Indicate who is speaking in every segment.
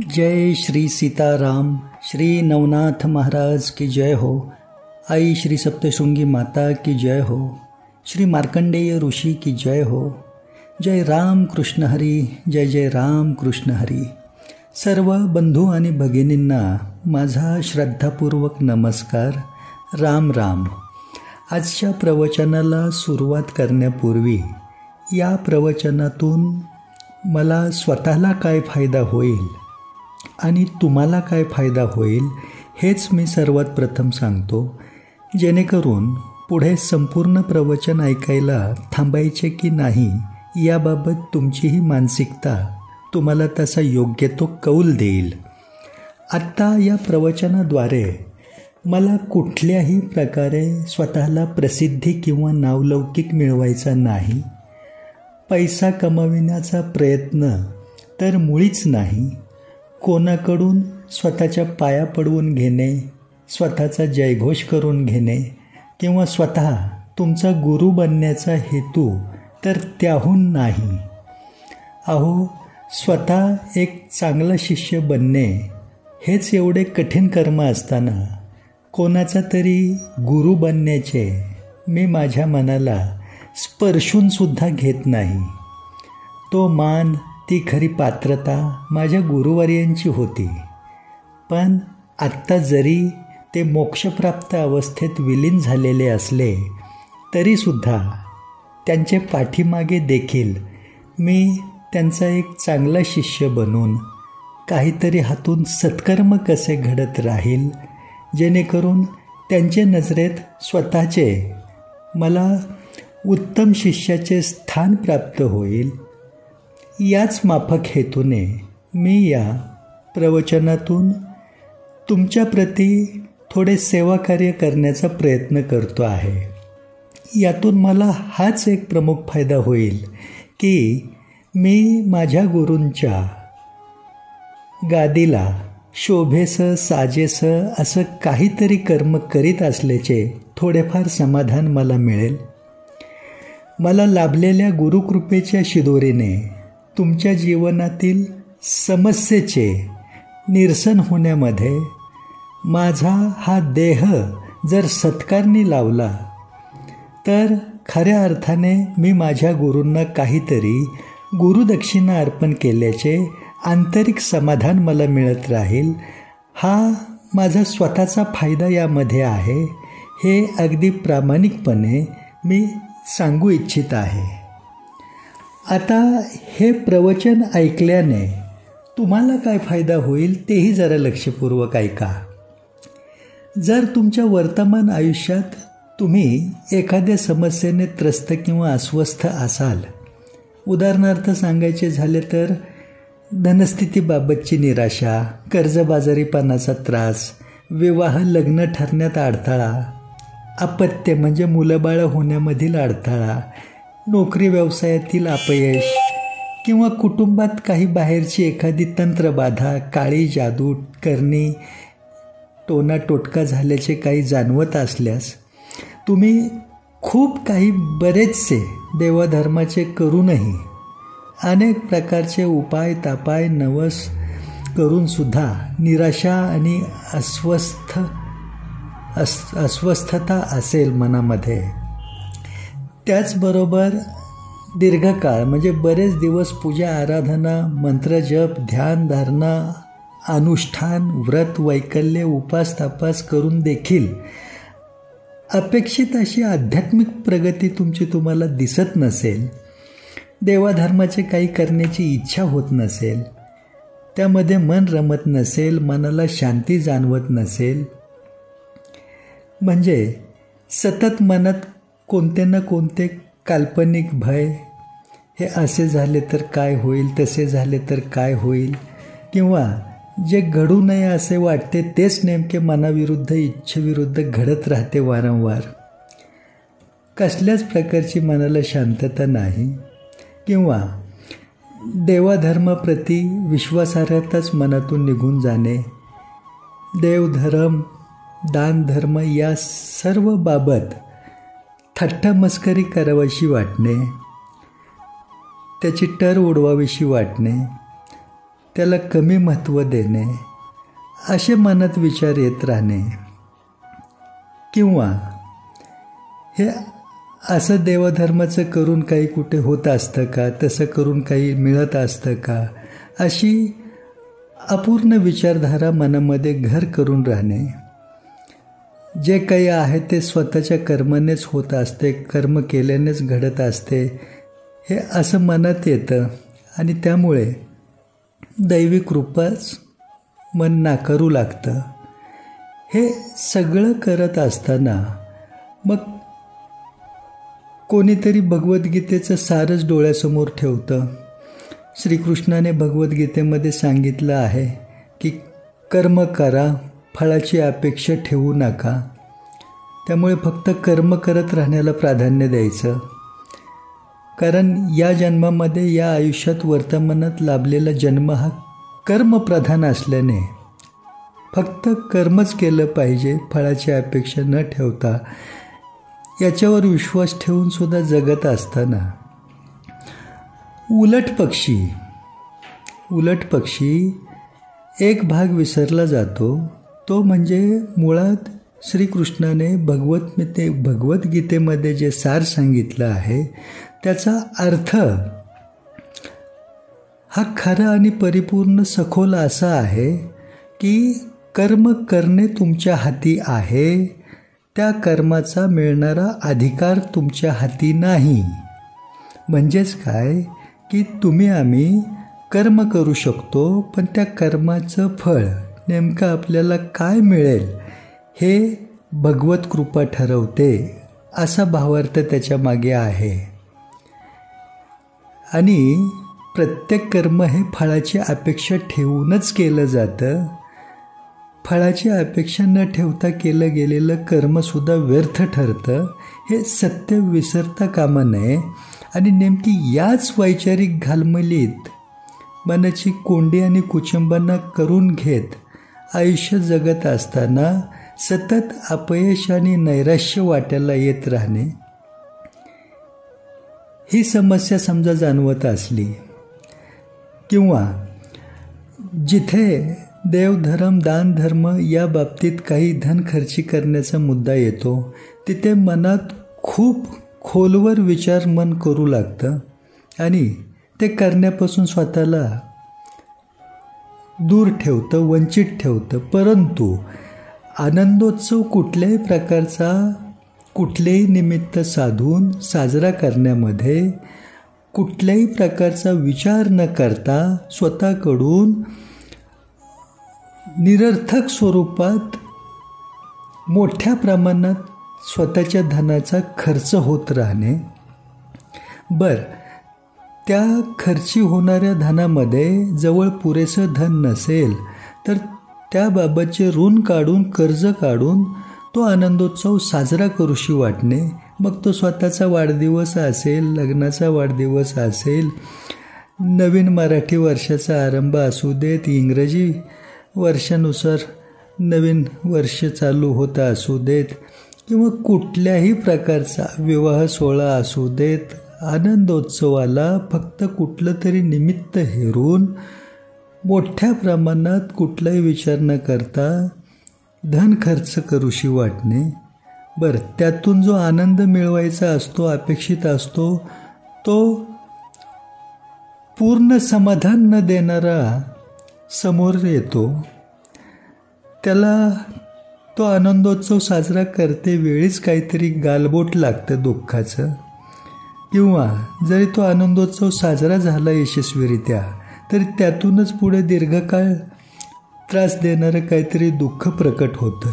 Speaker 1: जय श्री सीताराम। श्री नवनाथ महाराज की जय हो। आई श्री सप्तशृंगी माता की जय हो। श्री मार्कंडेय ऋषि की जय हो। जय राम कृष्ण हरी, जय जय राम कृष्ण हरी। सर्व बंधू आणि भगिनींना माझा श्रद्धापूर्वक नमस्कार। राम राम। आजच्या प्रवचनाला सुरुवात करण्यापूर्वी या प्रवचनातून मला स्वतःला काय फायदा होईल आणि तुम्हाला काय फायदा होईल हेच मी सर्वात प्रथम सांगतो, जेणेकरून पुढे संपूर्ण प्रवचन ऐकायला थांबायचे की नाही याबाबत तुमचीही मानसिकता तुम्हाला तसा योग्य तो कौल देईल। आत्ता या प्रवचनाद्वारे मला कुठल्याही प्रकारे स्वतःला प्रसिद्धी किंवा नावलौकिक मिळवायचा नाही, पैसा कमविण्याचा प्रयत्न तर मुळीच नाही, कोणाकडून स्वतःच्या पाया पडवून घेणे, स्वतःचा जयघोष करून घेणे किंवा स्वतः तुमचा गुरु बनण्याचा हेतू तर त्याहून नाही। अहो, स्वतः एक चांगला शिष्य बनणे हेच एवढे कठीण कर्म असताना कोणाचा तरी गुरु बनण्याचे मी माझ्या मनाला स्पर्शूनसुद्धा घेत नाही। तो मान, ती खरी पात्रता माझ्या गुरुवर्यांची होती, पण आत्ता जरी ते मोक्षप्राप्त अवस्थेत विलीन झालेले असले तरीसुद्धा त्यांचे पाठीमागे देखील मी त्यांचा एक चांगला शिष्य बनून काहीतरी हातून सत्कर्म कसे घडत राहील, जेणेकरून त्यांच्या नजरेत स्वतःचे मला उत्तम शिष्याचे स्थान प्राप्त होईल, याच माफक हेतूने मी या प्रवचनातून तुमच्याप्रती थोडे सेवाकार्य करण्याचा प्रयत्न करतो आहे। यातून मला हाच एक प्रमुख फायदा होईल की मी माझ्या गुरूंच्या गादीला शोभेसं साजेसं असं काहीतरी कर्म करीत असल्याचे थोडेफार समाधान मला मिळेल। मला लाभलेल्या गुरुकृपेच्या शिदोरीने तुमच्या जीवनातील समस्येचे निरसन होण्यामध्ये माझा हा देह जर सत्कारणी लावला तर खऱ्या अर्थाने मी माझ्या गुरूंना काहीतरी गुरुदक्षिणा अर्पण केल्याचे आंतरिक समाधान मला मिळत राहील। हा माझा स्वतःचा फायदा यामध्ये आहे, हे अगदी प्रामाणिकपणे मी सांगू इच्छित आहे। आता हे प्रवचन ऐकल्याने तुम्हाला काय फायदा होईल तेही जरा लक्षपूर्वक ऐका। जर तुमच्या वर्तमान आयुष्यात तुम्ही एखाद्या समस्येने त्रस्त किंवा अस्वस्थ असाल, उदाहरणार्थ सांगायचे झाले तर धनस्थितीबाबतची निराशा, कर्जबाजारीपणाचा त्रास, विवाह लग्न ठरण्यात अडथळा, अपत्य म्हणजे मुलंबाळं होण्यामधील अडथळा, नोकरी व्यवसायातील अपयश किंवा कुटुंबात काही बाहेरची एखादी तंत्रबाधा, काळी जादू करणी, टोना टोटका झाल्याचे काही जाणवत असल्यास तुम्ही खूप काही बरेचसे देवाधर्माचे करूनही अनेक प्रकारचे उपाय तापाय नवस करूनसुद्धा निराशा आणि अस्वस्थता असेल मनामध्ये, त्याचबरोबर दीर्घकाळ म्हणजे बरेच दिवस पूजा आराधना, मंत्रजप, ध्यान धारणा, अनुष्ठान, व्रत वैकल्य, उपास तापास करून देखील अपेक्षित अशी आध्यात्मिक प्रगती तुमची तुम्हाला दिसत नसेल, देवाधर्माचे काही करण्याची इच्छा होत नसेल, त्यामध्ये मन रमत नसेल, मनाला शांती जाणवत नसेल, म्हणजे सतत मनात कोणते ना कोणते काल्पनिक भय, हे असे झाले तर काय होईल, तसे झाले तर काय होईल, किंवा जे घडू नये असे वाटते तेच नेमके मनाविरुद्ध इच्छेविरुद्ध घडत राहते वारंवार, कसल्याच प्रकारची मनाला शांतता नाही, किंवा देवाधर्माप्रती विश्वासार्हताच मनातून निघून जाणे, देवधर्म दानधर्म या सर्व बाबत थट्टामस्करी करावीशी वाटणे, त्याची टर उडवावीशी वाटणे, त्याला कमी महत्त्व देणे, असे मनात विचार येत राहणे, किंवा हे असं देवधर्माचं करून काही कुठे होत असतं का, तसं करून काही मिळत असतं का, अशी अपूर्ण विचारधारा मनामध्ये घर करून राहणे. जे काही आहे ते स्वतःच्या कर्मानेच होत असते, कर्म केल्यानेच घडत असते, हे असं मनात येतं आणि त्यामुळे दैवी कृपाच मन नाकारू लागतं. हे सगळं करत असताना मग कोणीतरी भगवद्गीतेचं सारच डोळ्यासमोर ठेवतं. श्रीकृष्णाने भगवद्गीतेमध्ये सांगितलं आहे की कर्म करा, फळाची अपेक्षा ठेवू नका. त्यामुळे फक्त कर्म करत राहण्याला प्राधान्य द्यायचं. कारण या जन्मामध्ये, या आयुष्यात, वर्तमानात लाभलेला जन्म हा कर्मप्रधान असल्याने फक्त कर्मच केलं पाहिजे, फळाची अपेक्षा न ठेवता, याच्यावर विश्वास ठेवून सुद्धा जगत असताना उलट पक्षी एक भाग विसरला जातो. तो म्हणजे मुळात श्रीकृष्णाने भगवद्गीतेमध्ये जे सार सांगितलं आहे त्याचा अर्थ हा खरा आणि परिपूर्ण सखोल असा आहे की कर्म करणे तुमच्या हाती आहे, त्या कर्माचा मिळणारा अधिकार तुमच्या हाती नाही. म्हणजेच काय की आम्ही कर्म करू शकतो, पण त्या कर्माचं फळ नेमकं आपल्याला काय मिळेल हे भगवत कृपा ठरवते, असा भावार्थ त्याच्या मागे आहे. आणि प्रत्येक कर्म हे फळाची अपेक्षा ठेवूनच केलं जातं. फळाची अपेक्षा न ठेवता केलं गेलेलं कर्मसुद्धा व्यर्थ ठरतं. हे सत्य विसरता कामा नये. आणि नेमकी याच वैचारिक घालमेलीत मनाची कोंडी आणि कुचंबना करून घेत आयुष्य जगत असताना सतत अपयश आणि नैराश्य वाट्याला येत राहणे, ही समस्या समजा जाणवत असली, किंवा जिथे देवधर्म, दानधर्म या बाबतीत काही धन खर्ची करण्याचा मुद्दा येतो, तिथे मनात खूप खोलवर विचार मन करू लागतं आणि ते करण्यापासून स्वतःला दूर ठेवतं, वंचित ठेवतं. परंतु आनंदोत्सव कुठल्याही प्रकारचा, कुठलेही निमित्त साधून साजरा करण्यामध्ये कुठल्याही प्रकारचा विचार न करता स्वतःकडून निरर्थक स्वरूपात मोठ्या प्रमाणात स्वतःच्या धनाचा खर्च होत राहणे. त्या खर्ची होणाऱ्या धनामध्ये जवळ पुरेसं धन नसेल तर त्याबाबतचे ऋण काढून, कर्ज काढून तो आनंदोत्सव साजरा करूशी वाटणे. मग तो स्वतःचा वाढदिवस असेल, लग्नाचा वाढदिवस असेल, नवीन मराठी वर्षाचा आरंभ असू देत, इंग्रजी वर्षानुसार नवीन वर्ष चालू होता असू देत, किंवा कुठल्याही प्रकारचा विवाह सोहळा असू देत, आनंदोत्सवाला फक्त कुठलं तरी निमित्त हेरून मोठ्या प्रमाणात कुठलाही विचार न करता धन खर्च करूशी वाटणे. त्यातून जो आनंद मिळवायचा असतो, अपेक्षित असतो, तो पूर्ण समाधान न देणारा समोर येतो. त्याला तो आनंदोत्सव साजरा करते वेळीच काहीतरी गालबोट लागतं दुःखाचं, किंवा जरी तो आनंदोत्सव साजरा झाला यशस्वीरित्या तरी त्यातूनच पुढे दीर्घकाळ त्रास देणारं काहीतरी दुःख प्रकट होतं.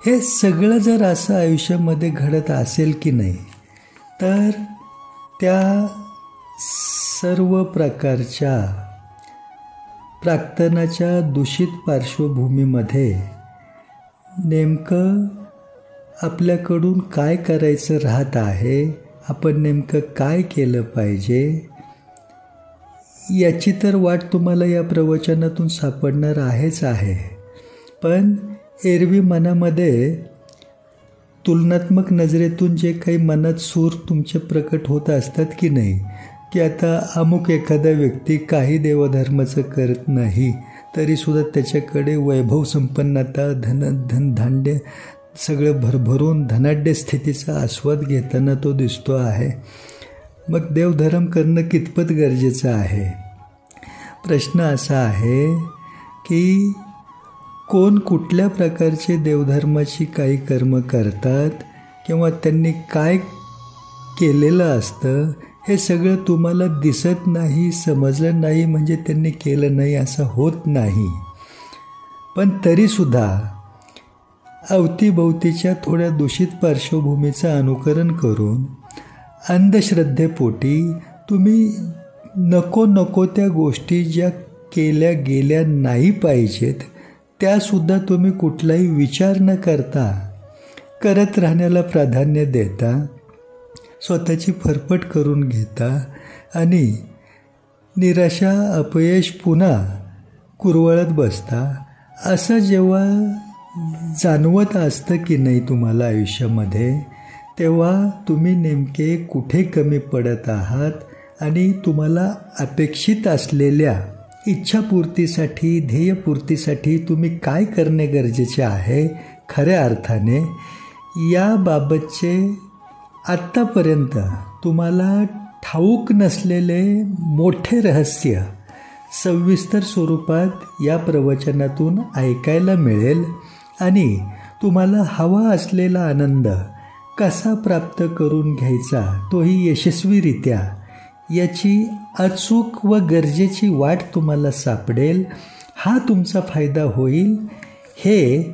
Speaker 1: हे सगळं जर असं आयुष्यामध्ये घडत असेल की नाही, तर त्या सर्व प्रकारच्या प्राक्तनाच्या दूषित पार्श्वभूमीमध्ये नेमकं आपल्याकडून काय करायचं राहत आहे, आपण नेमकं काय केलं पाहिजे, याची तर वाट तुम्हाला या प्रवचनातून सापडणार आहेच आहे. पण एरवी मनामध्ये तुलनात्मक नजरेतून जे काही मनात सूर तुमचे प्रकट होत असतात की नाही, की आता अमुक एखादा व्यक्ती काही देवधर्माचं करत नाही तरीसुद्धा त्याच्याकडे वैभव संपन्नता धान्य सगळं भरभरून धनाढ्य स्थितीचा आस्वाद घेताना तो दिसतो आहे. मग देवधर्म करणं कितपत गरजेचं आहे? प्रश्न असा आहे की कोण कुठल्या प्रकारचे देवधर्माची काही कर्म करतात किंवा त्यांनी काय केलेलं असतं हे सगळं तुम्हाला दिसत नाही, समजलं नाही म्हणजे त्यांनी केलं नाही असं होत नाही. पण तरीसुद्धा अवतीभोवतीच्या थोड्या दूषित पार्श्वभूमीचं अनुकरण करून अंधश्रद्धेपोटी तुम्ही नको त्या गोष्टी ज्या केल्या गेल्या नाही पाहिजेत त्यासुद्धा तुम्ही कुठलाही विचार न करता करत राहण्याला प्राधान्य देता, स्वतःची फरफट करून घेता आणि निराशा अपयश पुन्हा कुरवळत बसता. असं जेव्हा जाणवत असतं की नाही तुम्हाला आयुष्यामध्ये, तेव्हा तुम्ही नेमके कुठे कमी पडत आहात आणि तुम्हाला अपेक्षित असलेल्या इच्छापूर्तीसाठी ध्येयपूर्तीसाठी तुम्ही काय करणे गरजेचे आहे खऱ्या अर्थाने याबाबतचे आत्तापर्यंत तुम्हाला ठाऊक नसलेले मोठे रहस्य सविस्तर स्वरूपात या प्रवचनातून ऐकायला मिळेल आणि तुम्हाला हवा असलेला आनंद कसा प्राप्त करून घ्यायचा तोही यशस्वीरित्या याची अचूक व गरजेची वाट तुम्हाला सापडेल. हा तुमचा फायदा होईल हे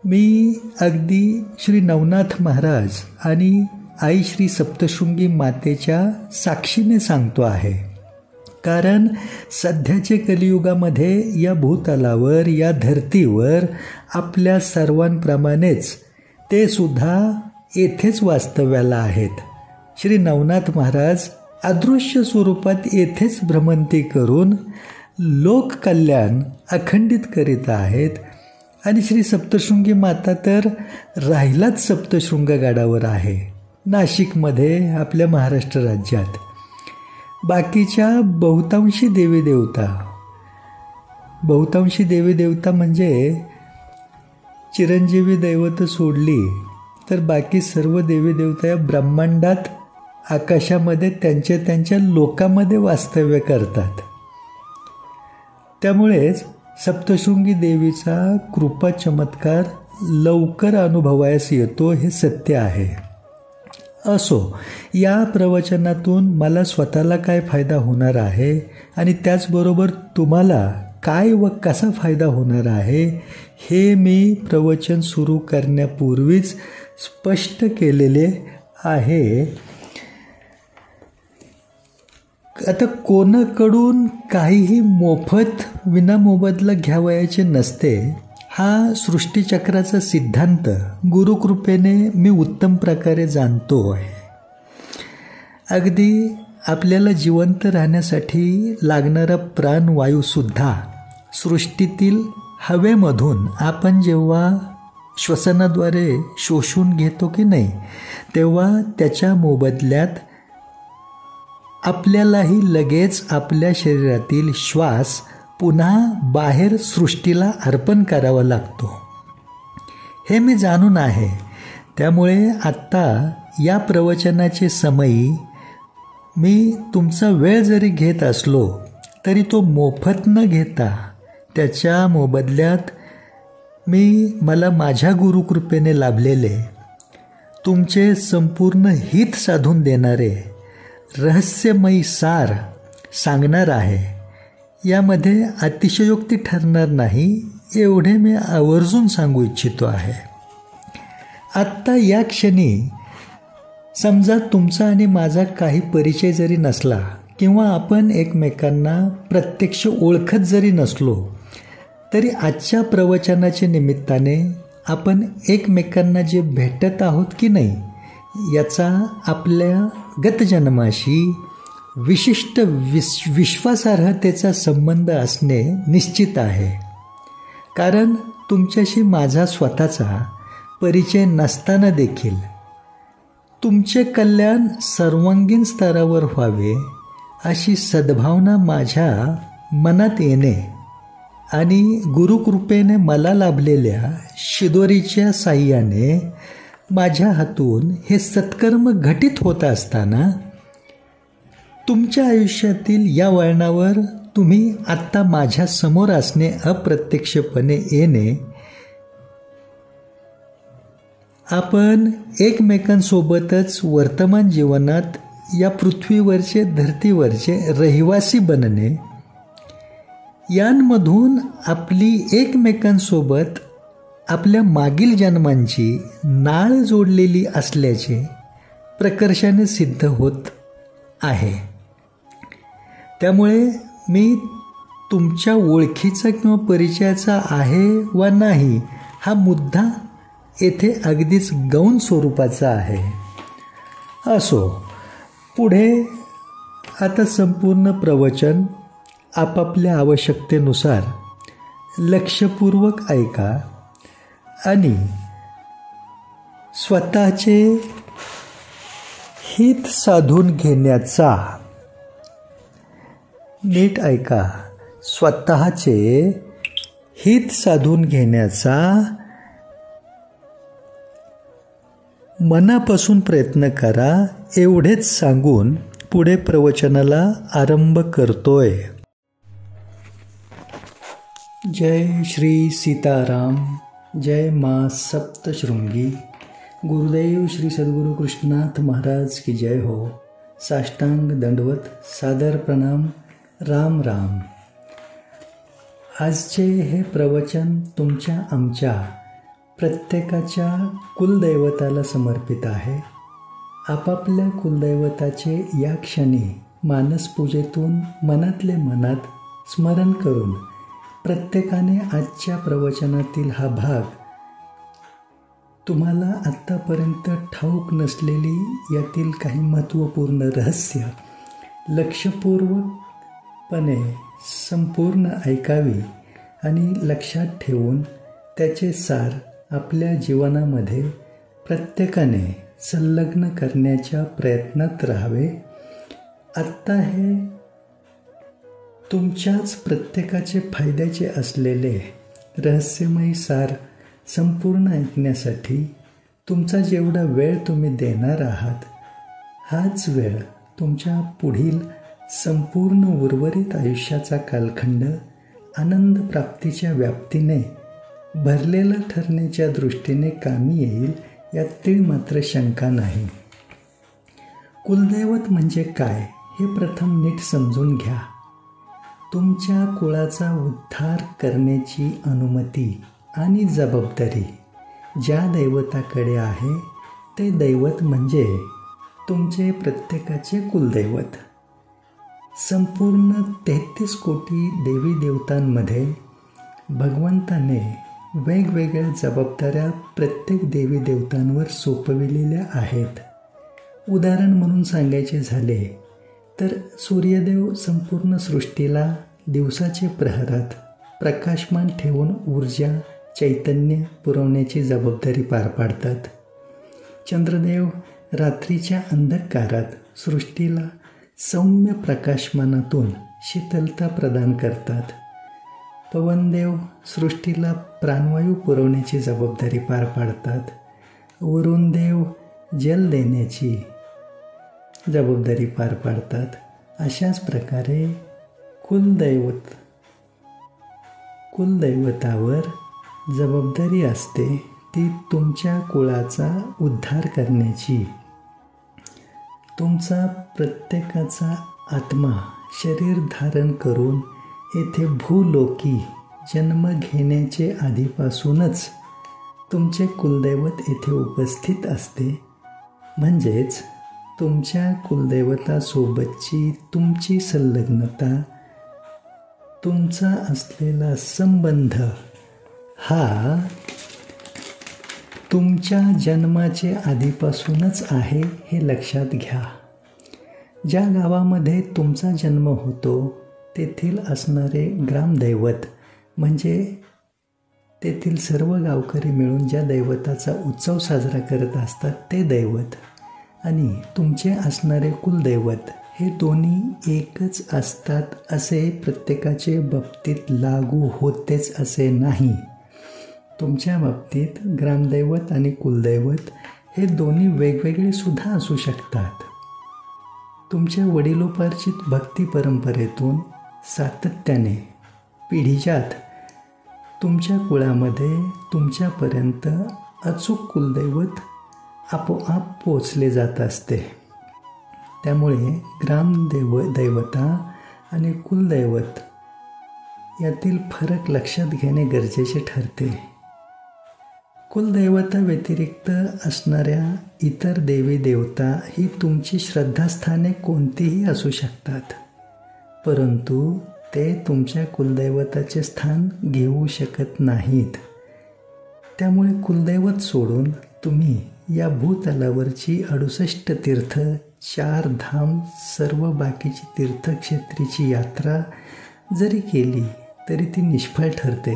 Speaker 1: मी अगदी श्री नवनाथ महाराज आणि आई श्री सप्तशृंगी मातेच्या साक्षीने सांगतो आहे. कारण सध्याच्या कलियुगामध्ये या भूतलावर या धरतीवर आपल्या सर्वांप्रमाणेच ते सुद्धा येथेच वास्तव्याला आहेत. श्री नवनाथ महाराज अदृश्य स्वरूपात येथेच भ्रमंती करून लोककल्याण अखंडित करीत आहेत आणि श्री सप्तशृंगी माता तर राहिलाच सप्तशृंगगडावर आहे नाशिकमध्ये आपल्या महाराष्ट्र राज्यात. बाकीच्या बहुतांशी देवीदेवता म्हणजे चिरंजीवी दैवत सोडली तर बाकी सर्व देवीदेवता या ब्रह्मांडात आकाशामध्ये त्यांच्या लोकामध्ये वास्तव्य करतात. त्यामुळेच सप्तशृंगी देवीचा कृपा चमत्कार लवकर अनुभवायस येतो हे सत्य आहे. असो, या प्रवचनातून मला स्वतःला काय फायदा होणार आहे आणि त्याचबरोबर तुम्हाला काय व कसा फायदा होणार आहे हे मी प्रवचन सुरू करण्यापूर्वीच स्पष्ट केलेले आहे. आता कोणाकडून काहीही मोफत विनामोबदला घ्यावयाचे नसते हा सृष्टीचक्राचा सिद्धांत गुरुकृपेने मी उत्तम प्रकारे जाणतो आहे. अगदी आपल्याला जिवंत राहण्यासाठी लागणारा प्राणवायूसुद्धा सृष्टीतील हवेमधून आपण जेव्हा श्वसनाद्वारे शोषून घेतो की नाही तेव्हा त्याच्या मोबदल्यात आपल्यालाही लगेच आपल्या शरीरातील श्वास पुन्हा बाहेर सृष्टीला अर्पण करावा लागतो. हे मी जाणून आहे. त्यामुळे आत्ता या प्रवचनाचे समयी मी तुमचा वेळ जरी घेत असलो तरी तो मोफत न घेता त्याच्या मोबदल्यात मला माझ्या गुरुकृपेने लाभलेले तुमचे संपूर्ण हित साधून देणारे रहस्यमयी सार सांगणार आहे. यामध्ये अतिशयोक्ती ठरणार नाही एवढे मी आवर्जून सांगू इच्छितो आहे. आत्ता या क्षणी समजा तुमचा आणि माझा काही परिचय जरी नसला किंवा आपण एकमेकांना प्रत्यक्ष ओळखत जरी नसलो तरी आजच्या प्रवचनाच्या निमित्ताने आपण एकमेकांना जे भेटत आहोत की नाही याचा आपल्या गतजन्माशी विशिष्ट विश्वासार्हतेचा संबंध असणे निश्चित आहे. कारण तुमच्याशी माझा स्वतःचा परिचय नसताना देखील तुमचे कल्याण सर्वांगीण स्तरावर व्हावे अशी सद्भावना माझ्या मनात येणे आणि गुरुकृपेने मला लाभलेल्या शिदोरीच्या साह्याने माझ्या हातून हे सत्कर्म घटित होत असताना तुमच्या आयुष्यातील या वळणावर तुम्ही आत्ता माझ्या समोर असणे, अप्रत्यक्षपणे येणे, आपण एकमेकांसोबतच वर्तमान जीवनात या पृथ्वीवरचे, धर्तीवरचे रहिवासी बनणे, यांमधून आपली एकमेकांसोबत आपल्या मागील जन्मांची नाळ जोडलेली असल्याचे प्रकर्षाने सिद्ध होत आहे. त्यामुळे मी तुमच्या ओळखीचा किंवा परिचयाचा आहे वा नाही हा मुद्दा येथे अगदीच गौण स्वरूपाचा आहे. असो, पुढे आता संपूर्ण प्रवचन आपापल्या आवश्यकतेनुसार लक्षपूर्वक ऐका आणि स्वतःचे हित साधून घेण्याचा, नीट ऐका, स्वतःचे हित साधून घेण्याचा मनापासून प्रयत्न करा, एवढेच सांगून पुढे प्रवचनाला आरंभ करतोय. जय श्री सीताराम, जय माँ सप्तशृंगी. गुरुदेव श्री सद्गुरु कृष्णनाथ महाराज की जय हो. साष्टांग दंडवत, सादर प्रणाम. राम राम. आजचे हे प्रवचन तुमच्या आमच्या प्रत्येकाच्या कुलदैवताला समर्पित आहे. आपापल्या कुलदैवताचे या क्षणी मानसपूजेतून मनातले मनात स्मरण करून प्रत्येकाने आजच्या प्रवचनातील हा भाग, तुम्हाला आत्तापर्यंत ठाऊक नसलेली यातील काही महत्त्वपूर्ण रहस्य लक्षपूर्वकपणे संपूर्ण ऐकावी आणि लक्षात ठेवून त्याचे सार आपल्या जीवनामध्ये प्रत्येकाने संलग्न करण्याच्या प्रयत्नात राहावे. आत्ता हे तुमच्याच प्रत्येकाचे फायद्याचे असलेले रहस्यमयी सार संपूर्ण ऐकण्यासाठी तुमचा जेवढा वेळ तुम्ही देणार आहात, हाच वेळ तुमच्या पुढील संपूर्ण उर्वरित आयुष्याचा कालखंड आनंद प्राप्तीच्या व्याप्तीने भरलेला ठरण्याच्या दृष्टीने कामी येईल, यात तीळ मात्र शंका नाही. कुलदैवत म्हणजे काय हे प्रथम नीट समजून घ्या. तुमच्या कुळाचा उद्धार करण्याची अनुमती आणि जबाबदारी ज्या दैवताकडे आहे ते दैवत म्हणजे तुमचे प्रत्येकाचे कुलदैवत. संपूर्ण 33 कोटी देवी देवतांमध्ये भगवंताने वेगवेगळ्या जबाबदाऱ्या प्रत्येक देवी देवतांवर सोपविलेल्या आहेत. उदाहरण म्हणून सांगायचे झाले तर सूर्यदेव संपूर्ण सृष्टीला दिवसाचे प्रहरात प्रकाशमान ठेवून ऊर्जा, चैतन्य पुरवण्याची जबाबदारी पार पाडतात. चंद्रदेव रात्रीच्या अंधकारात सृष्टीला सौम्य प्रकाशमानातून शीतलता प्रदान करतात. पवनदेव सृष्टीला प्राणवायू पुरवण्याची जबाबदारी पार पाडतात. वरुणदेव जल देण्याची जबाबदारी पार पाडतात. अशाच प्रकारे कुलदैवतावर जबाबदारी असते ती तुमच्या कुळाचा उद्धार करण्याची. तुमचा प्रत्येकाचा आत्मा शरीर धारण करून येथे भूलोकी जन्म घेण्याचे आधीपासूनच तुमचे कुलदैवत येथे उपस्थित असते. म्हणजेच तुमच्या कुलदैवतासोबतची तुमची संलग्नता, तुमचा असलेला संबंध हा तुमच्या जन्माचे आधीपासूनच आहे हे लक्षात घ्या. ज्या गावामध्ये तुमचा जन्म होतो तेथील असणारे ग्रामदैवत म्हणजे तेथील सर्व गावकरी मिळून ज्या दैवताचा उत्सव साजरा करत असतात ते दैवत आणि तुमचे असणारे कुलदैवत हे दोन्ही एकच असतात असे प्रत्येकाचे बाबतीत लागू होतेच असे नाही. तुमच्या बाबतीत ग्रामदैवत आणि कुलदैवत हे दोन्ही वेगवेगळे सुद्धा असू शकतात. तुमच्या वडिलोपार्जित भक्ती परंपरेतून सातत्याने पिढीजात तुमच्या कुळामध्ये तुमच्यापर्यंत अचूक कुलदैवत आपोआप पोचले जात असते. त्यामुळे दैवता आणि कुलदैवत यातील फरक लक्षात घेणे गरजेचे ठरते. कुलदैवता व्यतिरिक्त असणाऱ्या इतर देवी देवता ही तुमची श्रद्धास्थाने कोणतीही असू शकतात, परंतु ते तुमच्या कुलदैवताचे स्थान घेऊ शकत नाहीत. त्यामुळे कुलदैवत सोडून तुम्ही या भूतलावरची 68 तीर्थ, 4 धाम, सर्व बाकीची तीर्थक्षेत्रीची यात्रा जरी केली तरी ती निष्फळ ठरते.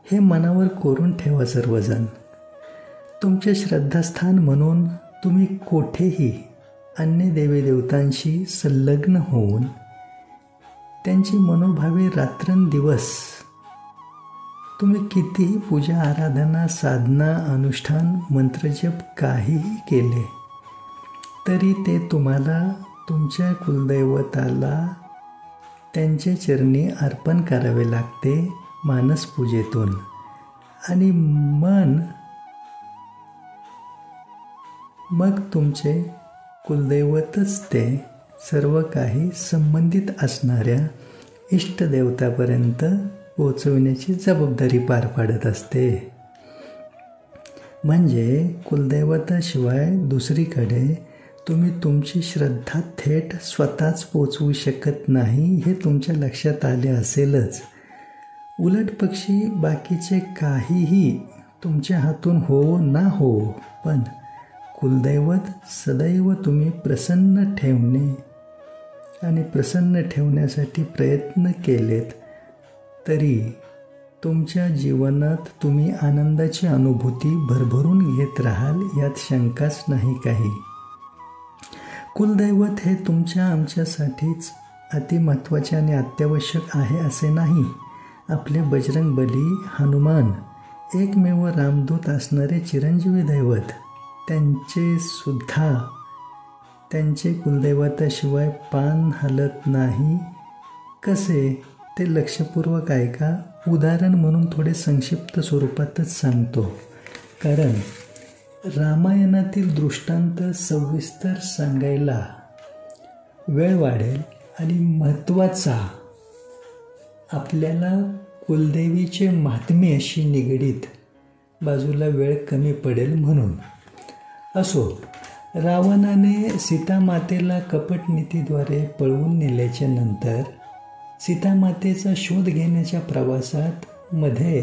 Speaker 1: हे मनावर कोरून ठेवा सर्वजण. तुमचे श्रद्धास्थान म्हणून तुम्ही कोठेही अन्य देवी देवतांशी संलग्न होऊन त्यांची मनोभावे रात्रंदिवस तुम्ही कितीही पूजा, आराधना, साधना, अनुष्ठान, मंत्रजप काहीही केले तरी ते तुम्हाला तुमच्या कुलदैवताला त्यांचे चरणी अर्पण करावे लागते मानसपूजेतून. आणि मग तुमचे कुलदैवतच ते सर्व काही संबंधित असणाऱ्या इष्टदेवतापर्यंत पोहोचविण्याची जबाबदारी पार पाडत असते. म्हणजे कुलदैवताशिवाय दुसरीकडे तुम्ही तुमची श्रद्धा थेट स्वतःच पोचवू शकत नाही हे तुमच्या लक्षात आले असेलच. उलटपक्षी बाकीचे काहीही तुमच्या हातून हो ना हो, पण कुलदैवत सदैव तुम्ही प्रसन्न ठेवणे आणि प्रसन्न ठेवण्यासाठी प्रयत्न केलेत तरी तुमच्या जीवनात तुम्ही आनंदाची अनुभूती भरभरून घेत राहाल यात शंकाच नाही काही. कुलदैवत हे तुमच्या आमच्यासाठीच अतिमहत्त्वाचे आणि अत्यावश्यक आहे असे नाही. आपले बजरंगबली, हनुमान, एकमेव रामदूत असणारे चिरंजीवी दैवत त्यांचे कुलदैवताशिवाय पान हलत नाही. कसे ते लक्षपूर्वक ऐका. उदाहरण म्हणून थोडे संक्षिप्त स्वरूपातच सांगतो, कारण रामायणातील दृष्टांत सविस्तर सांगायला वेळ वाढेल आणि महत्त्वाचा आपल्याला कुलदेवीचे महात्म्याशी निगडीत बाजूला वेळ कमी पडेल म्हणून. असो, रावणाने सीतामातेला कपटनीतीद्वारे पळवून नेल्याच्या नंतर सीतामातेचा शोध घेण्याच्या प्रवासात मध्ये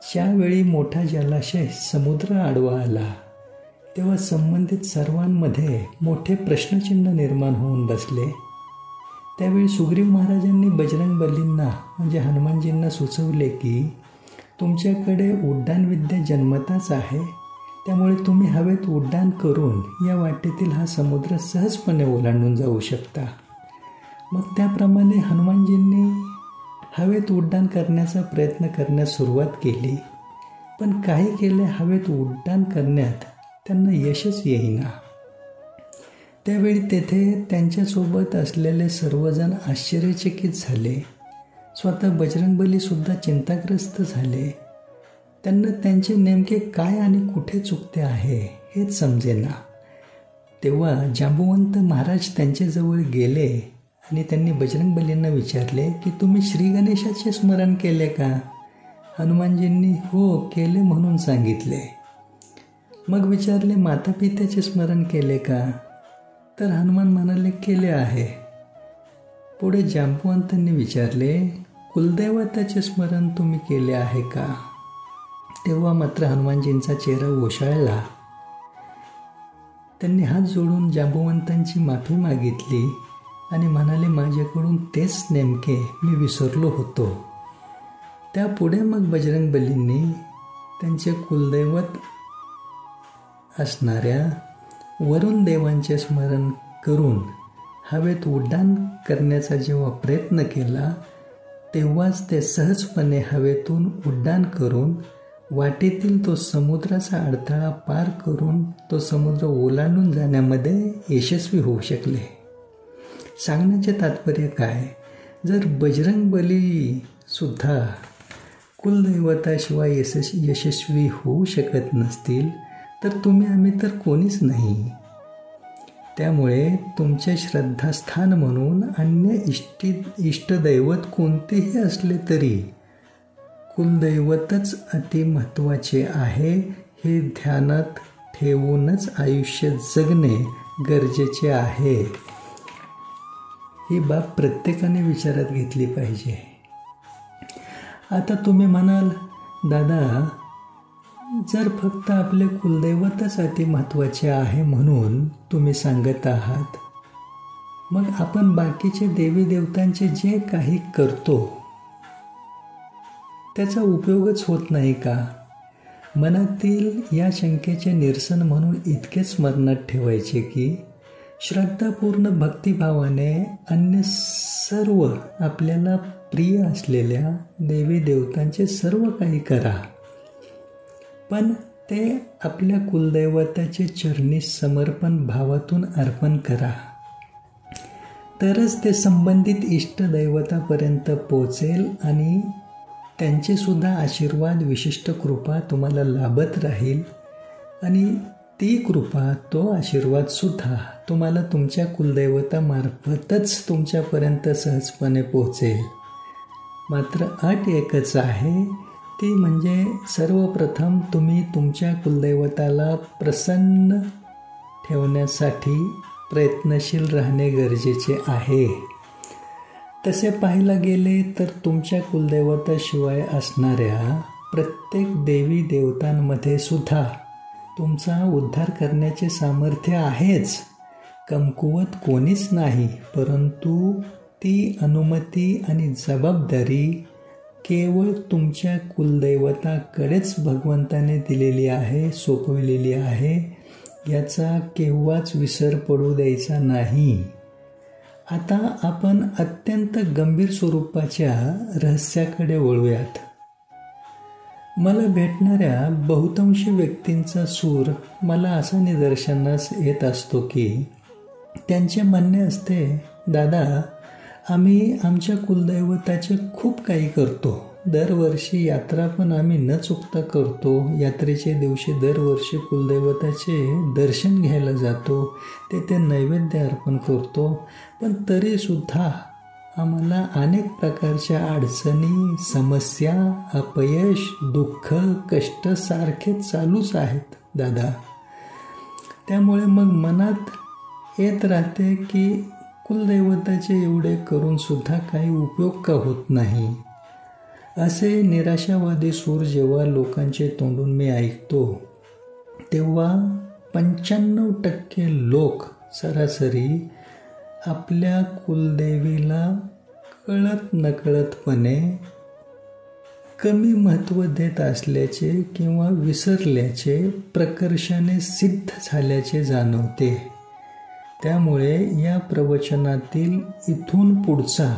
Speaker 1: ज्यावेळी मोठा जलाशय समुद्र आडवा आला तेव्हा संबंधित सर्वांमध्ये मोठे प्रश्नचिन्ह निर्माण होऊन बसले. त्यावेळी सुग्रीव महाराजांनी बजरंगबलींना म्हणजे हनुमानजींना सुचवले की तुमच्याकडे उड्डाणविद्या जन्मताच आहे, त्यामुळे तुम्ही हवेत उड्डाण करून या वाटेतील हा समुद्र सहजपणे ओलांडून जाऊ शकता. मग त्याप्रमाणे हनुमानजींनी हवेत उड्डाण करण्याचा प्रयत्न करण्यास सुरुवात केली, पण काही केले हवेत उड्डाण करण्यात त्यांना यशच येईना. त्यावेळी तेथे त्यांच्यासोबत असलेले सर्वजण आश्चर्यचकित झाले. स्वतः बजरंगबलीसुद्धा चिंताग्रस्त झाले. त्यांना त्यांचे नेमके काय आणि कुठे चुकते आहे हेच समजेना. तेव्हा जांबुवंत महाराज त्यांच्याजवळ गेले आणि त्यांनी बजरंगबलींना विचारले की तुम्ही श्री गणेशाचे स्मरण केले का? हनुमानजींनी हो केले म्हणून सांगितले. मग विचारले मातापित्याचे स्मरण केले का? तर हनुमान म्हणाले केले आहे. पुढे जांबुवंतांनी विचारले कुलदैवताचे स्मरण तुम्ही केले आहे का? तेव्हा मात्र हनुमानजींचा चेहरा ओशाळला. त्यांनी हात जोडून जांबुवंतांची माफी मागितली आणि म्हणाले माझ्याकडून तेच नेमके मी विसरलो होतो. त्यापुढे मग बजरंगबलींनी त्यांचे कुलदैवत असणाऱ्या वरुण देवांचे स्मरण करून हवेत उड्डाण करण्याचा जेव्हा प्रयत्न केला तेव्हाच ते सहजपणे हवेतून उड्डाण करून वाटेतील तो समुद्राचा अडथळा पार करून तो समुद्र ओलांडून जाण्यामध्ये यशस्वी होऊ शकले. सांगण्याचे तात्पर्य काय, जर बजरंगबली सुद्धा कुलदैवताशिवाय यशस्वी होऊ शकत नसतील तर तुम्ही आम्ही तर कोणीच नाही. त्यामुळे तुमचे श्रद्धास्थान म्हणून अन्य इष्टदैवत कोणतेही असले तरी कुलदैवतच अतिमहत्त्वाचे आहे हे ध्यानात ठेवूनच आयुष्य जगणे गरजेचे आहे. ही बाब प्रत्येकाने विचारात घेतली पाहिजे. आता तुम्ही म्हणाल, दादा जर फक्त आपले कुलदैवतच अतिमहत्त्वाचे आहे म्हणून तुम्ही सांगत आहात, मग आपण बाकीचे देवी देवतांचे जे काही करतो त्याचा उपयोगच होत नाही का? मनातील या शंकेचे निरसन म्हणून इतकेच स्मरणात ठेवायचे की श्रद्धापूर्ण भक्तिभावाने अन्य सर्व आपल्याला प्रिय असलेल्या देवी देवतांचे सर्व काही करा, पण ते आपल्या कुलदैवताचे चरणी समर्पण भावातून अर्पण करा. तरच ते संबंधित इष्टदैवतापर्यंत पोहोचेल आणि त्यांचे सुद्धा आशीर्वाद, विशिष्ट कृपा तुम्हाला लाभत राहील आणि ती कृपा, तो आशीर्वादसुद्धा तुम्हाला तुमच्या कुलदैवतामार्फतच तुमच्यापर्यंत सहजपणे पोहोचेल. मात्र अट एकच आहे, ती म्हणजे सर्वप्रथम तुम्ही तुमच्या कुलदैवताला प्रसन्न ठेवण्यासाठी प्रयत्नशील राहणे गरजेचे आहे. तसे पाहायला गेले तर तुमच्या कुलदैवताशिवाय असणाऱ्या प्रत्येक देवी देवतांमध्ये सुद्धा तुमचा उद्धार करण्याचे सामर्थ्य आहेच. कमकुवत कोणीच नाही, परंतु ती अनुमती आणि जबाबदारी केवळ तुमच्या कुलदैवताकडेच भगवंताने दिलेली आहे, सोपविलेली आहे. याचा केव्हाच विसर पडू द्यायचा नाही. आता आपण अत्यंत गंभीर स्वरूपाच्या रहस्याकडे वळूयात. मला भेटणाऱ्या बहुतांशी व्यक्तींचा सूर मला असा निदर्शनास येत असतो की त्यांचे म्हणणे असते, दादा आम्ही आमच्या कुलदैवताचे खूप काही करतो. दरवर्षी यात्रा पण आम्ही न चुकता करतो. यात्रेच्या दिवशी दरवर्षी कुलदैवताचे दर्शन घ्यायला जातो, तेथे नैवेद्य अर्पण करतो. पण तरीसुद्धा आम्हाला अनेक प्रकारच्या अडचणी, समस्या, अपयश, दुःख, कष्ट सारखे चालूच आहेत दादा. त्यामुळे मग मनात येत राहते की कुलदैवताचे एवढे करूनसुद्धा काही उपयोग का होत नाही. असे निराशावादी सूर जेव्हा लोकांचे तोंडून मी ऐकतो तेव्हा 95% लोक सरासरी आपल्या कुलदेवीला कळत नकळतपणे कमी महत्त्व देत असल्याचे किंवा विसरल्याचे प्रकर्षाने सिद्ध झाल्याचे जाणवते. त्यामुळे या प्रवचनातील इथून पुढचा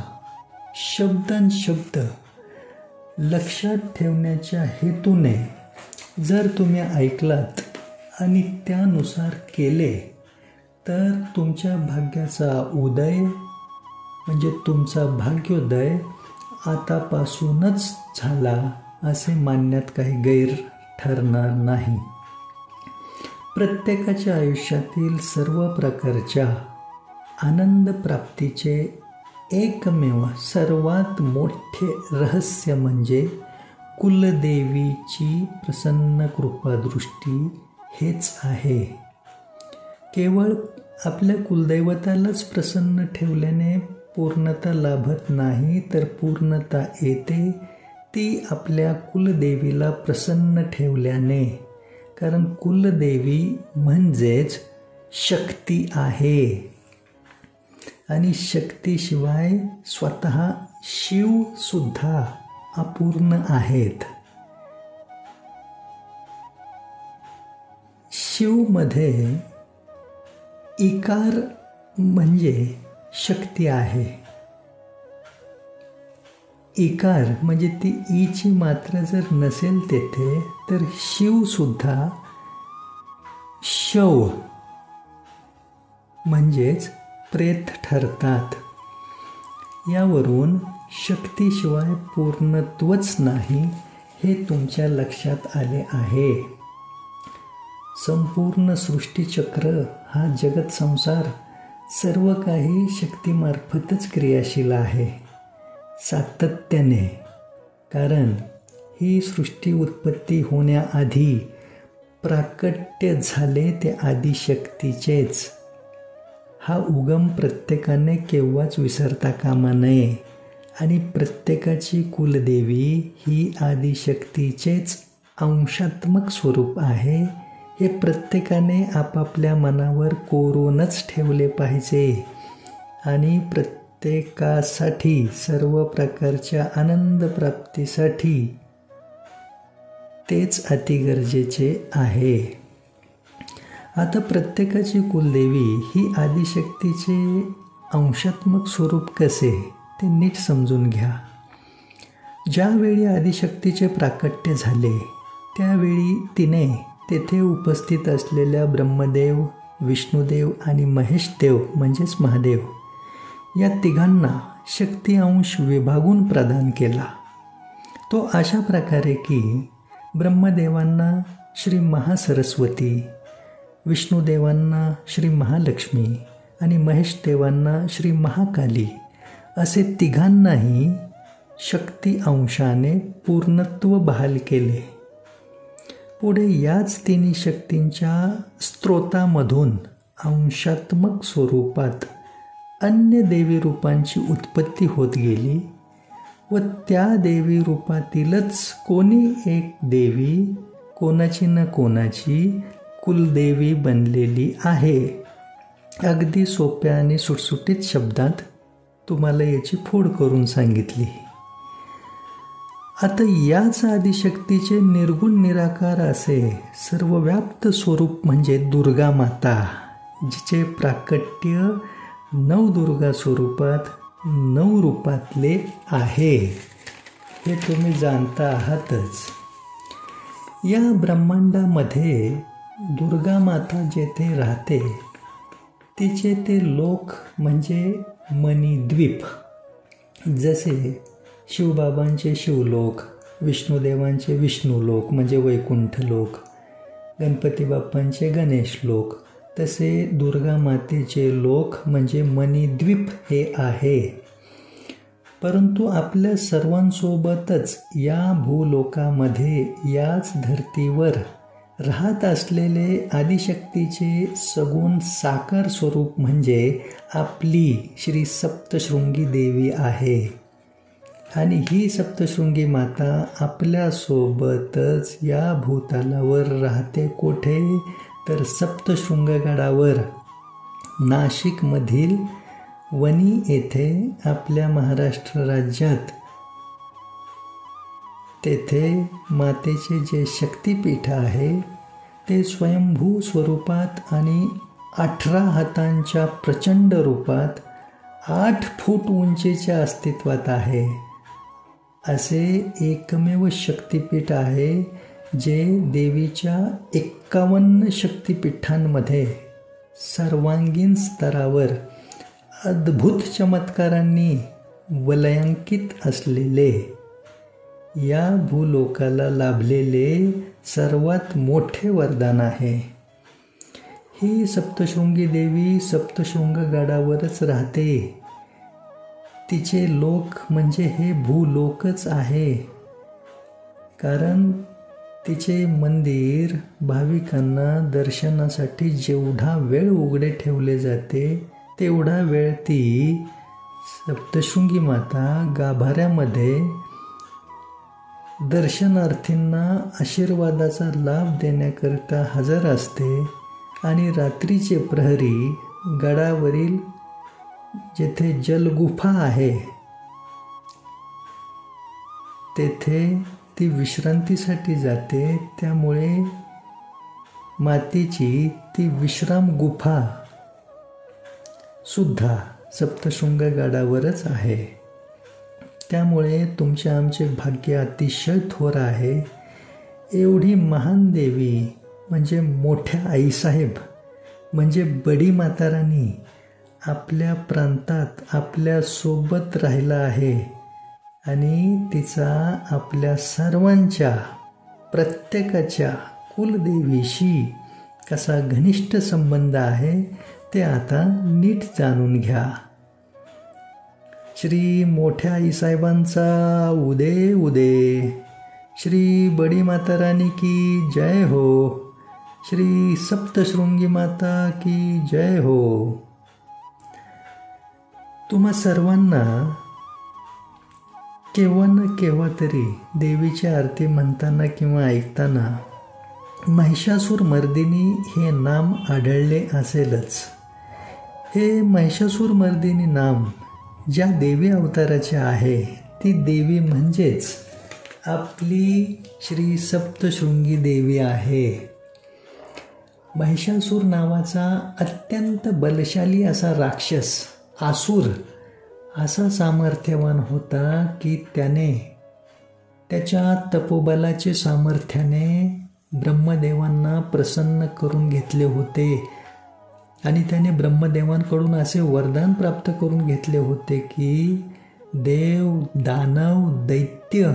Speaker 1: शब्दांशब्द लक्षात ठेवण्याच्या हेतूने जर तुम्ही ऐकलात आणि त्यानुसार केले तर तुमच्या भाग्याचा उदय म्हणजे तुमचा भाग्योदय आतापासूनच झाला असे मानण्यात काही गैर ठरणार नाही. प्रत्येकाच्या आयुष्यातील सर्व प्रकारच्या आनंद प्राप्तीचे एकमेव सर्वात मोठे रहस्य म्हणजे कुलदेवीची प्रसन्न कृपादृष्टी हेच आहे. केवळ आपल्या कुलदैवतालाच प्रसन्न ठेवल्याने पूर्णता लाभत नाही, तर पूर्णता येते ती आपल्या कुलदेवीला प्रसन्न ठेवल्याने. कारण कुलदेवी म्हणजेच शक्ती आहे आणि शक्तीशिवाय स्वतः शिवसुद्धा अपूर्ण आहेत. शिवमध्ये इकार म्हणजे शक्ती आहे. इकार म्हणजे ती ईची मात्रा जर नसेल तेथे तर शिवसुद्धा शव म्हणजेच प्रेत ठरतात. यावरून शक्तीशिवाय पूर्णत्वच नाही हे तुमच्या लक्षात आले आहे. संपूर्ण सृष्टीचक्र हा जगत संसार सर्व काही शक्तीमार्फतच क्रियाशील आहे, सातत्याने. कारण ही सृष्टी उत्पत्ती होण्याआधी प्राकट्य झाले ते आदिशक्तीचेच. हा उगम प्रत्येकाने केव्हाच विसरता कामा नये. आणि प्रत्येकाची कुलदेवी ही आदिशक्तीचेच अंशात्मक स्वरूप आहे हे प्रत्येकाने आपापल्या मनावर कोरूनच ठेवले पाहिजे. आणि प्रत्येकासाठी सर्व प्रकारच्या आनंद प्राप्तीसाठी तेच अतिगरजेचे आहे. आता प्रत्येकाची कुलदेवी ही आदिशक्तीचे अंशात्मक स्वरूप कसे ते नीट समजून घ्या. ज्यावेळी आदिशक्तीचे प्राकट्य झाले त्यावेळी तिने तेथे उपस्थित असलेल्या ब्रह्मदेव, विष्णुदेव आणि महेशदेव म्हणजेच महादेव या तिघांना शक्ती अंश विभागून प्रदान केला. तो अशा प्रकारे की ब्रह्मदेवांना श्री महासरस्वती, विष्णुदेवांना श्री महालक्ष्मी आणि महेशदेवांना श्री महाकाली असे तिघांनाही शक्ती अंशाने पूर्णत्व बहाल केले. पुढे याच तिन्ही शक्तींच्या स्त्रोतामधून अंशात्मक स्वरूपात अन्य देवी रूपांची उत्पत्ती होत गेली व त्या देवी रूपातीलच कोणी एक देवी कोणाची न कोणाची कुलदेवी बनलेली आहे. अगदी सोप्या आणि सुटसुटीत शब्दात तुम्हाला याची फोड करून सांगितली. आता याच आदिशक्तीचे निर्गुण निराकार असे सर्वव्याप्त स्वरूप म्हणजे दुर्गा माता, जिचे प्राकट्य नवदुर्गा स्वरूपात 9 रूपातले आहे हे तुम्ही जाणता आहातच. या ब्रह्मांडामध्ये दुर्गा माता जेथे राहते तिचे ते लोक म्हणजे मणिद्वीप. जसे शिवबाबांचे शिवलोक, विष्णुदेवांचे विष्णुलोक म्हणजे वैकुंठ लोक, गणपती बाप्पांचे गणेश लोक, तसे दुर्गा मातेचे लोक म्हणजे मणिद्वीप हे आहे. परंतु आपल्या सर्वांसोबतच या भूलोकामध्ये याच धर्तीवर राहत असलेले आदिशक्तीचे सगुण साकार स्वरूप म्हणजे आपली श्री सप्तशृंगी देवी आहे. आणि ही सप्तशृंगी माता आपल्यासोबतच या भूतलावर राहते. कोठे तर सप्तशृंगगडावर नाशिकमधील वणी येथे आपल्या महाराष्ट्र राज्यात. तेथे मातेचे जे शक्तिपीठ आहे ते स्वयंभू स्वरूपात आणि 18 हातांच्या प्रचंड रूपात 8 फूट उंचीच्या अस्तित्वात आहे. असे एकमेव शक्तिपीठ आहे जे देवीच्या 51 शक्तिपीठांमध्ये सर्वांगीण स्तरावर अद्भुत चमत्कारांनी वलयांकित असलेले, या भूलोकाला लाभलेले सर्वात मोठे वरदान आहे. ही सप्तशृंगी देवी सप्तशृंगगडावरच राहते. तिचे लोक म्हणजे हे भूलोकच आहे. कारण तिचे मंदिर भाविकांना दर्शनासाठी जेवढा वेळ उघडे ठेवले जाते तेवढा वेळ ती सप्तशृंगी माता गाभाऱ्यामध्ये दर्शनार्थींना आशीर्वादाचा लाभ देण्याकरिता हजर असते. आणि रात्रीचे प्रहरी गडावरील जेथे जलगुफा आहे तेथे ती विश्रांतीसाठी जाते. त्यामुळे मातेची ती विश्राम गुफा सुद्धा सप्तशृंग गडावरच आहे. त्यामुळे तुमचे आमचे भाग्य अतिशय थोर आहे. एवढी महान देवी म्हणजे मोठ्या आईसाहेब म्हणजे बडी माता रानी आपल्या प्रांतात आपल्यासोबत राहिला आहे आणि तिचा आपल्या सर्वांच्या प्रत्येकाच्या कुलदेवीशी कसा घनिष्ठ संबंध आहे ते आता नीट जाणून घ्या. श्री मोठ्या आईसाहेबांचा उदे उदे. श्री बडी माता रानी की जय हो. श्री सप्तशृंगी माता की जय हो. तुम्हा सर्वांना केव्हा ना केव्हा तरी देवीची आरती म्हणताना किंवा ऐकताना महिषासूर मर्दिनी हे नाम आढळले असेलच. हे महिषासूर मर्दिनी नाम ज्या देवी अवताराचे आहे ती देवी म्हणजेच आपली श्री सप्तशृंगी देवी आहे. महिषासूर नावाचा अत्यंत बलशाली असा राक्षस आसूर असा सामर्थ्यवान होता की त्याने त्याच्या तपोबलाचे सामर्थ्याने ब्रह्मदेवांना प्रसन्न करून घेतले होते आणि त्याने ब्रह्मदेवांकडून असे वरदान प्राप्त करून घेतले होते की देव दानव दैत्य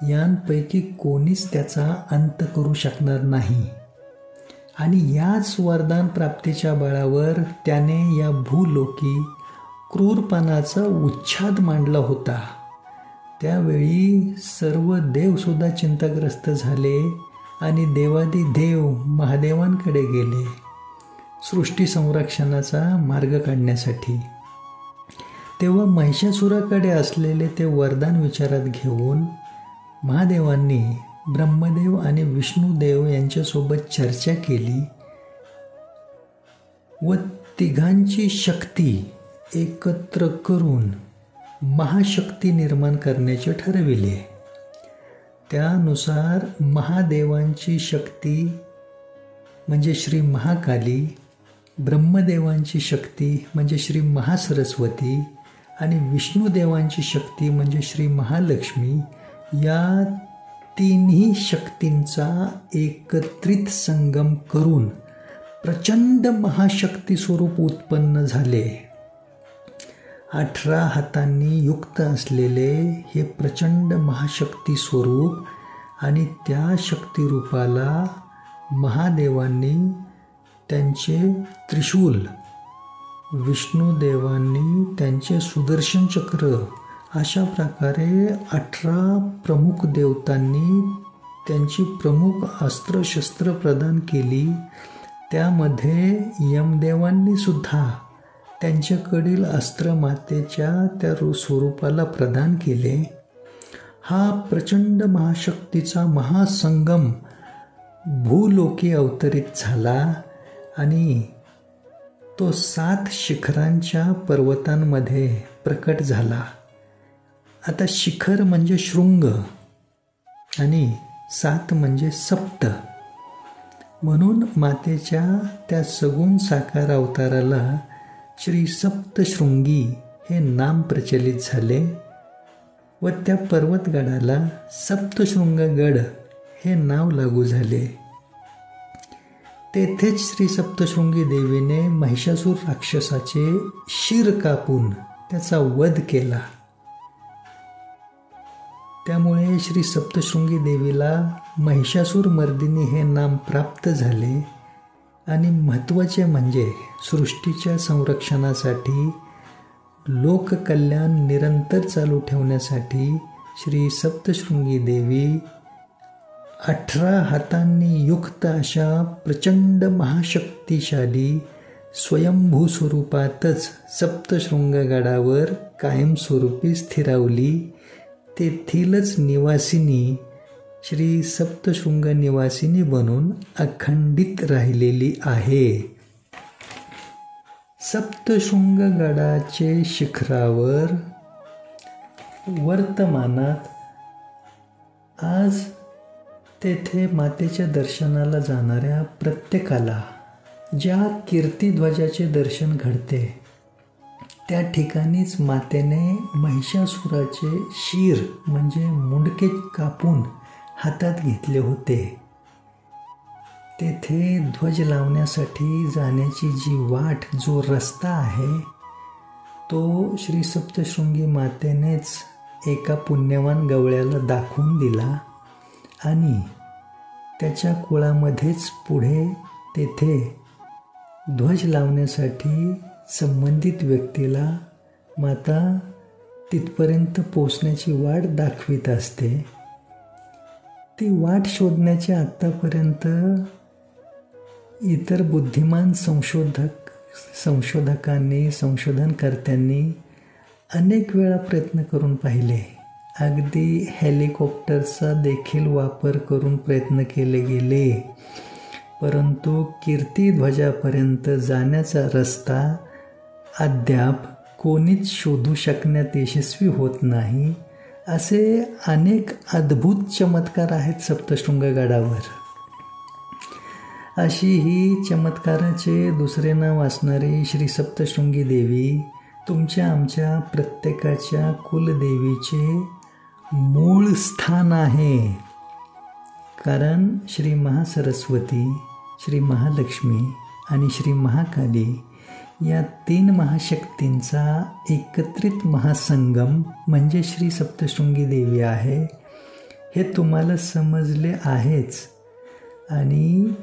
Speaker 1: यांपैकी कोणीच त्याचा अंत करू शकणार नाही. आणि याच वरदान प्राप्तीच्या बळावर त्याने या भूलोकी क्रूरपणाचा उच्छाद मांडला होता. त्यावेळी सर्व देवसुद्धा चिंताग्रस्त झाले आणि देवादी देव महादेवांकडे गेले सृष्टी संरक्षणाचा मार्ग काढण्यासाठी. तेव्हा महिषासुराकडे असलेले ते वरदान विचारात घेऊन महादेवांनी ब्रह्मदेव आणि विष्णुदेव यांच्यासोबत चर्चा केली व तिघांची शक्ती एकत्र करून महाशक्ती निर्माण करण्याचे ठरविले. त्यानुसार महादेवांची शक्ती म्हणजे श्री महाकाली, ब्रह्मदेवांची शक्ती म्हणजे श्री महासरस्वती आणि विष्णुदेवांची शक्ती म्हणजे श्री महालक्ष्मी या तिन्ही शक्तींचा एकत्रित संगम करून प्रचंड महाशक्ती स्वरूप उत्पन्न झाले. 18 हातांनी युक्त असलेले हे प्रचंड महाशक्ती स्वरूप आणि त्या शक्तिरूपाला महादेवांनी त्यांचे त्रिशूल, विष्णुदेवांनी त्यांचे सुदर्शन चक्र अशा प्रकारे 18 प्रमुख देवतांनी त्यांची प्रमुख अस्त्रशस्त्र प्रदान केली. त्यामध्ये यमदेवांनी सुद्धा त्यांच्याकडील अस्त्र मातेच्या त्या स्वरूपाला प्रदान केले. हा प्रचंड महाशक्तीचा महासंगम भूलोकी अवतरित झाला आणि तो 7 शिखरांच्या पर्वतांमध्ये प्रकट झाला. आता शिखर म्हणजे शृंग आणि 7 म्हणजे सप्त, म्हणून मातेच्या त्या सगुण साकार अवताराला श्री सप्तशृंगी हे नाम प्रचलित झाले व त्या पर्वतगडाला सप्तशृंगगड हे नाव लागू झाले. तेथेच श्री सप्तशृंगी देवीने महिषासूर राक्षसाचे शिर कापून त्याचा वध केला. त्यामुळे श्री सप्तशृंगी देवीला महिषासूर मर्दिनी हे नाम प्राप्त झाले. आणि महत्त्वाचे म्हणजे सृष्टीच्या संरक्षणासाठी लोककल्याण निरंतर चालू ठेवण्यासाठी श्री सप्तशृंगी देवी 18 हातांनी युक्त अशा प्रचंड महाशक्तिशाली स्वयंभू स्वरूपातच सप्तशृंगगडावर कायमस्वरूपी स्थिरावली. तेथीलच निवासिनी श्री सप्तशृंग निवासिनी बनून अखंडित राहिलेली आहे. सप्तशृंगगडाचे शिखरावर वर्तमानात आज तेथे मातेच्या दर्शनाला जाणाऱ्या प्रत्येकाला ज्या कीर्तिध्वजाचे दर्शन घडते त्या ठिकाणीच मातेने महिषासुराचे शीर म्हणजे मुंडके कापून हातात घेतले होते. तेथे ध्वज लावण्यासाठी जाण्याची जी वाट, जो रस्ता आहे, तो श्री सप्तशृंगी मातेनेच एका पुण्यवान गवळ्याला दाखवून दिला आणि त्याच्या कुळामध्येच पुढे तेथे ध्वज लावण्यासाठी संबंधित व्यक्तीला माता तिथपर्यंत पोचण्याची वाट दाखवित असते. ती वाट शोधण्याचे आत्तापर्यंत इतर बुद्धिमान संशोधकांनी, संशोधनकर्त्यांनी अनेक वेळा प्रयत्न करून पाहिले. अगदी हेलिकॉप्टरचा देखील वापर करून प्रयत्न केले गेले, परंतु कीर्तिध्वजापर्यंत जाण्याचा रस्ता अद्याप कोणीच शोधू शकण्यात यशस्वी होत नाही. असे अनेक अद्भुत चमत्कार आहेत सप्तशृंगगडावर. अशी ही चमत्काराचे दुसरे नाव असणारी श्री सप्तशृंगी देवी तुमच्या आमच्या प्रत्येकाच्या कुलदेवीचे मूळ स्थान आहे. कारण श्री महासरस्वती, श्री महालक्ष्मी आणि श्री महाकाली या 3 महाशक्तींचा एकत्रित महासंगम म्हणजे श्री सप्तशृंगी देवी आहे. हे तुम्हाला समजले आहेच. आणि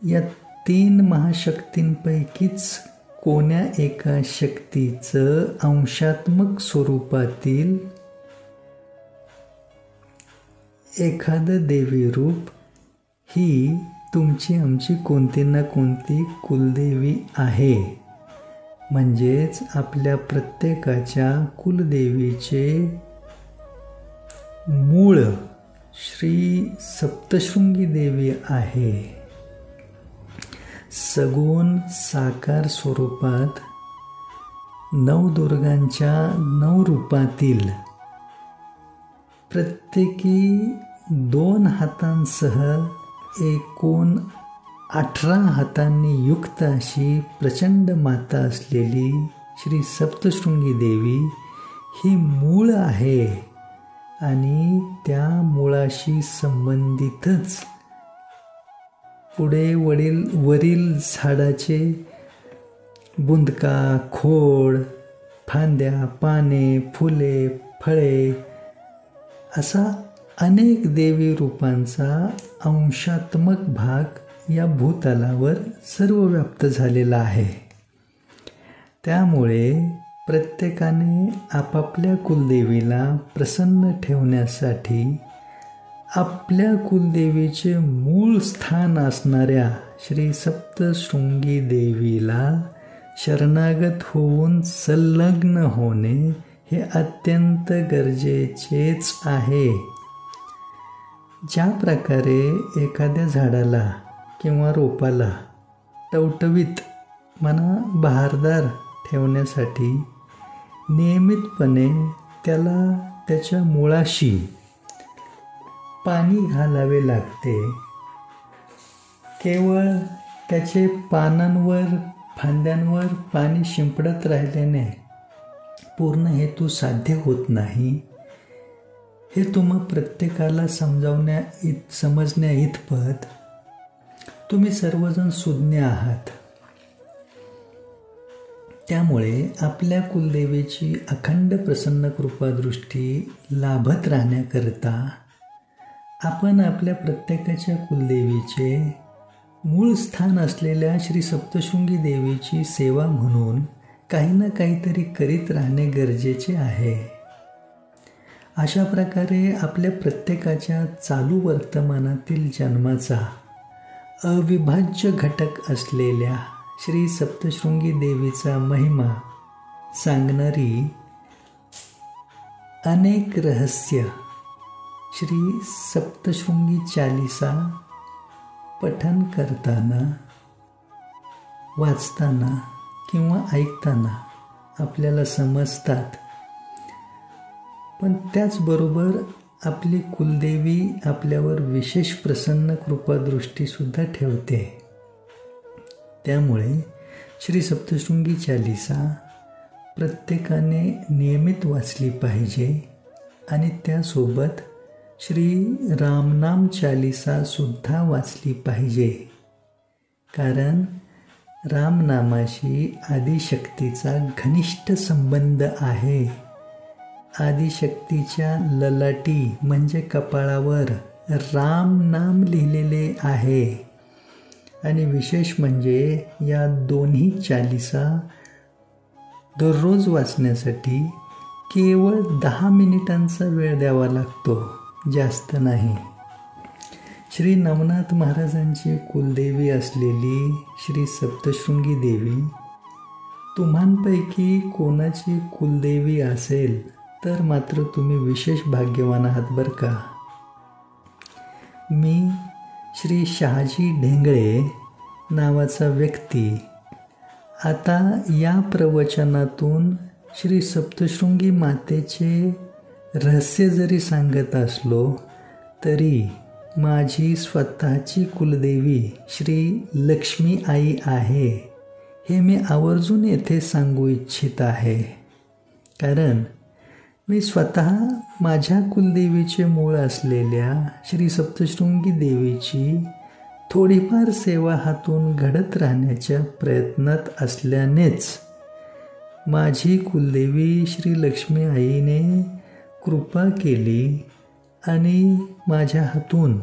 Speaker 1: या 3 महाशक्तींपैकीच कोण्या एका शक्तीचं अंशात्मक स्वरूपातील एखादं देवी रूप ही तुमची आमची कोणती ना कोणती कुलदेवी आहे. म्हणजेच आपल्या प्रत्येकाच्या कुलदेवीचे मूळ श्री सप्तशृंगी देवी आहे. सगुण साकार स्वरूपात नवदुर्गांच्या 9 रूपातील प्रत्येकी 2 हातांसह एकूण 18 हातांनी युक्त अशी प्रचंड माता असलेली श्री सप्तशृंगी देवी ही मूळ आहे. आणि त्या मुळाशी संबंधितच पुढे वरील झाडाचे बुंदका, खोड, फांद्या, पाने, फुले, फळे असा अनेक देवी रूपांचा अंशात्मक भाग या भूतलावर सर्व व्याप्त झालेला आहे. त्यामुळे प्रत्येकाने आपापल्या कुलदेवीला प्रसन्न ठेवण्यासाठी आपल्या कुलदेवीचे मूळ स्थान असणाऱ्या श्री सप्तशृंगी देवीला शरणागत होऊन संलग्न होणे हे अत्यंत गरजेचेच आहे. ज्या प्रकारे एखाद्या झाडाला किंवा रोपाला टवटवीत बहारदार ठेवण्यासाठी नियमितपणे त्याला त्याच्या मुळाशी पाणी घालावे लागते, केवळ त्याचे पानांवर, फांद्यांवर पाणी शिंपडत राहिल्याने पूर्ण हेतू साध्य होत नाही. हे तुम्हा प्रत्येकाला समजण्या इतपत तुम्ही सर्वजण सुज्ञ आहात. त्यामुळे आपल्या कुलदेवीची अखंड प्रसन्न कृपादृष्टी लाभत राहण्याकरता आपण आपल्या प्रत्येकाच्या कुलदेवीचे मूळ स्थान असलेल्या श्री सप्तशृंगी देवीची सेवा म्हणून काही ना काहीतरी करीत राहणे गरजेचे आहे. अशा प्रकारे आपल्या प्रत्येकाच्या चालू वर्तमानातील जन्माचा अविभाज्य घटक असलेल्या श्री सप्तशृंगी देवीचा महिमा सांगणारी अनेक रहस्य श्री सप्तशृंगी चालिसा पठन करताना, वाचताना किंवा ऐकताना आपल्याला समजतात. पण त्याचबरोबर आपली कुलदेवी आपल्यावर विशेष प्रसन्न कृपादृष्टीसुद्धा ठेवते. त्यामुळे श्री सप्तशृंगी चालिसा प्रत्येकाने नियमित वाचली पाहिजे आणि त्यासोबत श्री रामनाम चालिसासुद्धा वाचली पाहिजे. कारण रामनामाशी आदिशक्तीचा घनिष्ठ संबंध आहे. आदिशक्तीच्या ललाटी म्हणजे कपाळावर राम नाम लिहिलेले आहे. आणि विशेष म्हणजे या दोन्ही चालिसा दररोज वाचण्यासाठी केवळ 10 मिनिटांचा वेळ द्यावा लागतो, जास्त नाही. श्री नवनाथ महाराजांची कुलदेवी असलेली श्री सप्तशृंगी देवी तुम्हांपैकी कोणाची कुलदेवी असेल तर मात्र तुम्ही विशेष भाग्यवान आहात बरं का. मी श्री शहाजी ढेंगळे नावाचा व्यक्ती आता या प्रवचनातून श्री सप्तशृंगी मातेचे रहस्य जरी सांगत असलो तरी माझी स्वतःची कुलदेवी श्री लक्ष्मी आई आहे हे मी आवर्जून येथे सांगू इच्छित आहे. कारण मी स्वतः माझ्या कुलदेवीचे मूळ असलेल्या श्री सप्तशृंगी देवीची थोडीफार सेवा हातून घडत राहण्याच्या प्रयत्नात असल्यानेच माझी कुलदेवी श्री लक्ष्मी आईने कृपा केली आणि माझ्या हातून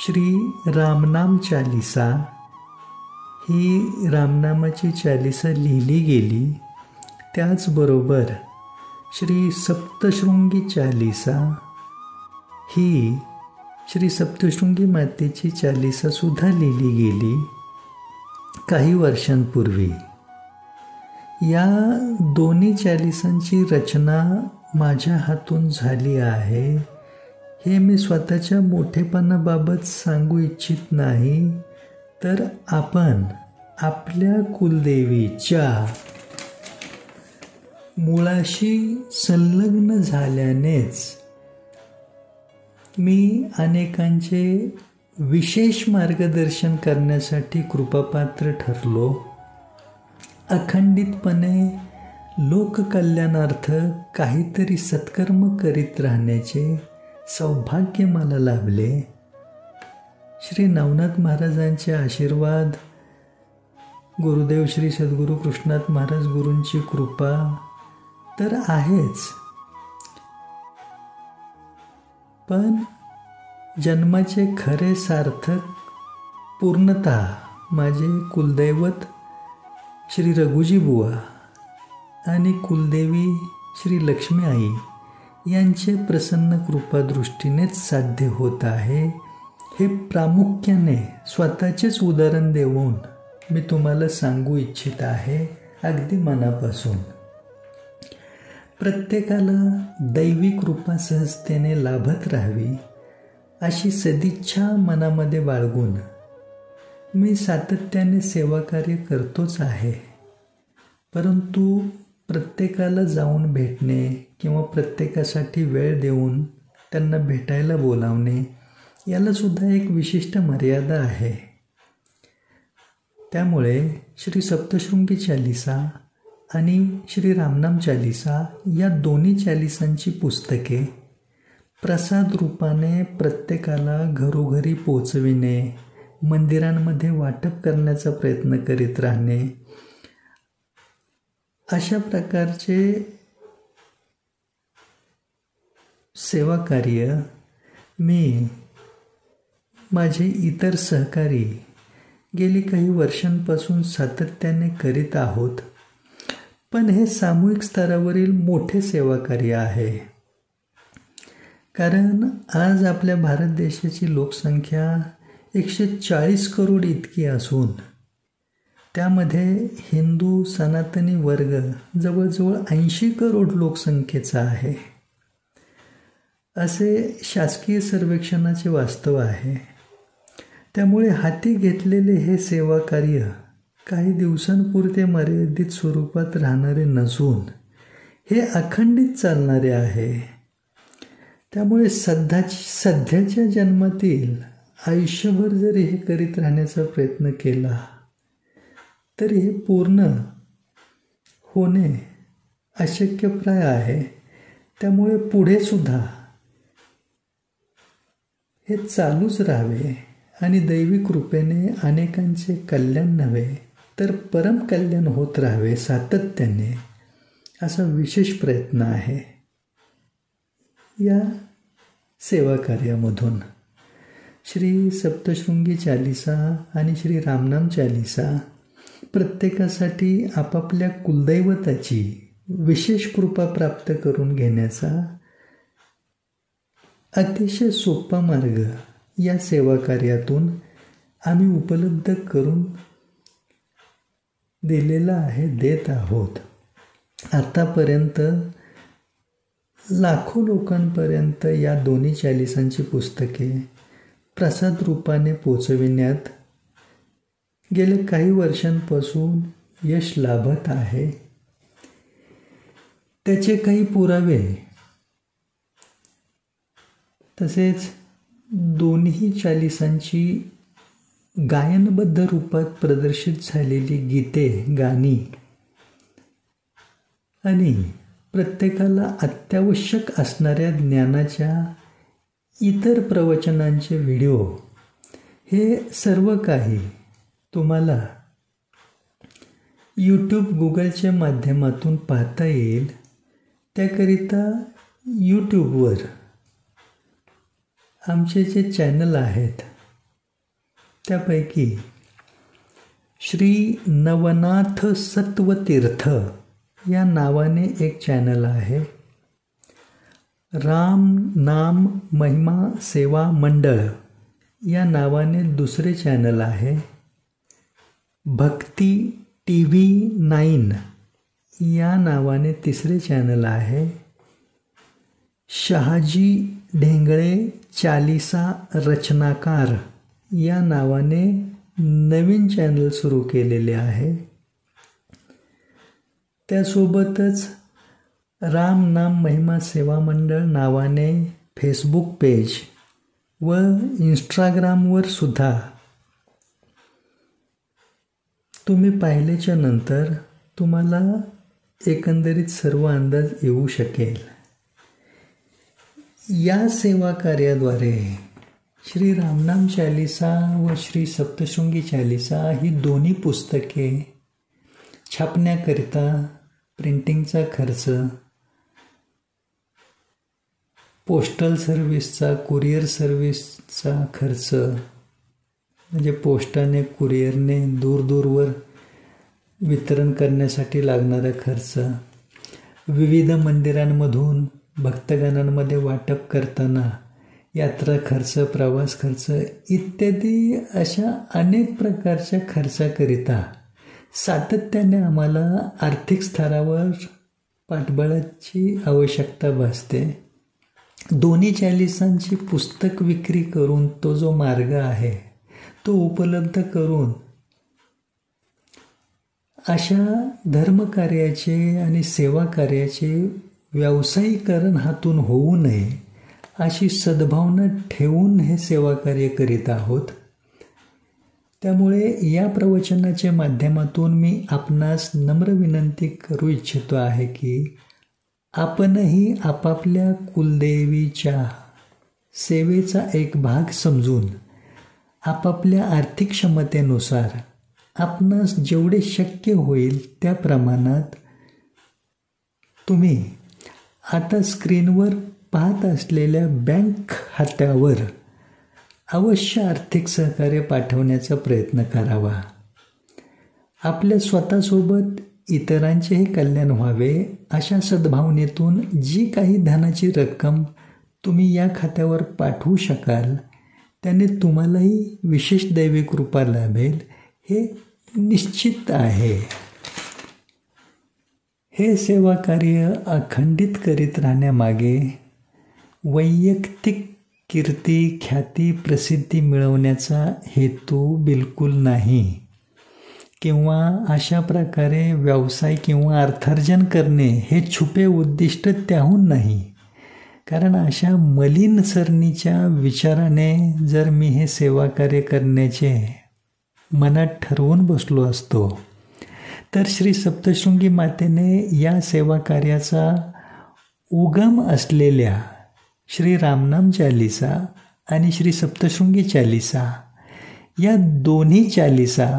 Speaker 1: श्री रामनाम चालिसा ही रामनामाची चालिसा लिहिली गेली. त्याचबरोबर श्री सप्तशृंगी चालिसा ही श्री सप्तशृंगी मातेची चालिसासुद्धा लिहिली गेली काही वर्षांपूर्वी. या दोन्ही चालिसांची रचना माझ्या हातून झाली आहे हे मी स्वतःच्या मोठेपणाबाबत सांगू इच्छित नाही, तर आपण आपल्या कुलदेवीच्या मुळाशी संलग्न झाल्यानेच मी अनेकांचे विशेष मार्गदर्शन करण्यासाठी कृपापात्र ठरलो. अखंडितपणे लोककल्याणार्थ काहीतरी सत्कर्म करीत राहण्याचे सौभाग्य मला लाभले. श्री नवनाथ महाराजांचे आशीर्वाद, गुरुदेव श्री सद्गुरू कृष्णात महाराज गुरूंची कृपा तर आहेच, पण जन्माचे खरे सार्थक पूर्णतः माझे कुलदैवत श्री रघुजी बुवा आणि कुलदेवी श्री लक्ष्मी आई यांचे प्रसन्न कृपादृष्टीनेच साध्य होत आहे. हे प्रामुख्याने स्वतःचेच उदाहरण देऊन मी तुम्हाला सांगू इच्छित आहे अगदी मनापासून. प्रत्येकाला दैवी कृपा सहजतेने लाभत राहावी अशी सदिच्छा मनामध्ये बाळगून मी सातत्याने सेवाकार्य करतोच आहे. परंतु प्रत्येकाला जाऊन भेटणे किंवा प्रत्येकासाठी वेळ देऊन त्यांना भेटायला बोलावणे यालासुद्धा एक विशिष्ट मर्यादा आहे. त्यामुळे श्री सप्तशृंगी चालिसा आणि श्री रामनाम चालिसा या दोन्ही चालिसांची पुस्तके प्रसाद रूपाने प्रत्येकाला घरोघरी पोचविणे, मंदिरांमध्ये वाटप करण्याचा प्रयत्न करीत राहणे, अशा प्रकारचे सेवाकार्य मी माझे इतर सहकारी गेली काही वर्षांपासून सातत्याने करीत आहोत. पण हे सामूहिक स्तरावरील मोठे सेवाकार्य आहे. कारण आज आपल्या भारत देशाची लोकसंख्या 140 करोड इतकी असून त्यामध्ये हिंदू सनातनी वर्ग जवळजवळ 80 करोड लोकसंख्येचा आहे, असे शासकीय सर्वेक्षणाचे वास्तव आहे. त्यामुळे हाती घेतलेले हे सेवाकार्य काही दिवसांपुरते मर्यादित स्वरूपात राहणारे नसून हे अखंडित चालणारे आहे. त्यामुळे सध्याच्या जन्मातील आयुष्यभर जरी हे करीत राहण्याचा प्रयत्न केला तर हे पूर्ण होणे अशक्यप्राय आहे. त्यामुळे पुढे सुद्धा हे चालूच राहावे आणि दैवी कृपेने अनेकांचे कल्याण नव्हे तर परम कल्याण होत राहावे सातत्याने, असा विशेष प्रयत्न आहे या सेवा कार्यामधून. श्री सप्तशृंगी चालिसा आणि श्री रामनाम चालिसा प्रत्येकासाठी आपापल्या कुलदैवताची विशेष कृपा प्राप्त करून घेण्याचा अतिशय सोपा मार्ग या सेवा कार्यातून आम्ही उपलब्ध करून दिलेला आहे, देत आहोत. आतापर्यंत लाखो लोकांपर्यंत या दोन्ही चालिसांची पुस्तके प्रसाद रूपाने पोचविण्यात गेल्या काही वर्षांपासून यश लाभत आहे. त्याचे काही पुरावे तसेच दोन्ही चालिसांची गायनबद्ध रूपात प्रदर्शित झालेली गीते, गाणी आणि प्रत्येकाला अत्यावश्यक असणाऱ्या ज्ञानाच्या इतर प्रवचनांचे व्हिडिओ, हे सर्व काही तुम्हाला यूट्यूब, गुगलच्या माध्यमातून पाहता येईल. त्याकरिता यूट्यूबवर आमचे जे चॅनल आहेत त्यापैकी श्री नवनाथ सत्वतीर्थ या नावाने एक चॅनल आहे. राम नाम महिमा सेवा मंडळ या नावाने दुसरे चॅनल आहे. भक्ती TV 9 या नावाने तिसरे चॅनल आहे. शहाजी ढेंगळे चालिसा रचनाकार या नावाने नवीन चॅनल सुरू केलेले आहे. त्यासोबतच राम नाम महिमा सेवा मंडळ नावाने फेसबुक पेज व इंस्टाग्रामवर सुद्धा तुम्ही पाहिल्याच्या नंतर तुम्हाला एकंदरीत सर्व अंदाज येऊ शकेल. या सेवा कार्याद्वारे श्री रामनाम चालिसा व श्री सप्तशृंगी चालिसा ही दोन्ही पुस्तके छापण्याकरिता प्रिंटिंगचा खर्च, पोस्टल सर्व्हिसचा, कुरिअर सर्व्हिसचा खर्च, म्हणजे पोस्टाने, कुरिअरने दूरवर वितरण करण्यासाठी लागणारा खर्च, विविध मंदिरांमधून भक्तगणांमध्ये वाटप करताना यात्रा खर्च, प्रवास खर्च इत्यादी अशा अनेक प्रकारच्या खर्चाकरिता सातत्याने आम्हाला आर्थिक स्तरावर पाठबळाची आवश्यकता भासते. दोन्ही चालिसांची पुस्तक विक्री करून तो जो मार्ग आहे तो उपलब्ध करून अशा धर्मकार्याचे आणि सेवा कार्याचे व्यावसायीकरण हातून होऊ नये अशी सद्भावना ठेवून हे सेवा कार्य करीत आहोत. त्यामुळे या प्रवचनाच्या माध्यमातून मी आपणास नम्र विनंती करू इच्छितो आहे की आपणही आपापल्या कुलदेवीच्या सेवेचा एक भाग समजून आपापल्या आर्थिक क्षमतेनुसार आपणास जेवढे शक्य होईल त्या प्रमाणात तुम्ही आता स्क्रीनवर पाहत असलेल्या बँक खात्यावर अवश्य आर्थिक सहकार्य पाठवण्याचा प्रयत्न करावा. आपल्या स्वतःसोबत इतरांचेही कल्याण व्हावे अशा सद्भावनेतून जी काही धनाची रक्कम तुम्ही या खात्यावर पाठवू शकाल त्याने तुम्हालाही विशेष दैवी कृपा लाभेल हे निश्चित आहे. हे सेवा कार्य अखंडित करीत राहण्यामागे वैयक्तिक कीर्ती, ख्याती, प्रसिद्धी मिळवण्याचा हेतू बिलकुल नाही किंवा अशा प्रकारे व्यवसाय किंवा अर्थार्जन करणे हे छुपे उद्दिष्ट त्याहून नाही. कारण अशा मलिन सरणीच्या विचाराने जर मी हे सेवा कार्य करण्याचे मनात ठरवून बसलो असतो तर श्री सप्तशृंगी मातेने या सेवा कार्याचा उगम असलेल्या श्री रामनाम चालिसा आणि श्री सप्तशृंगी चालिसा या दोन्ही चालिसा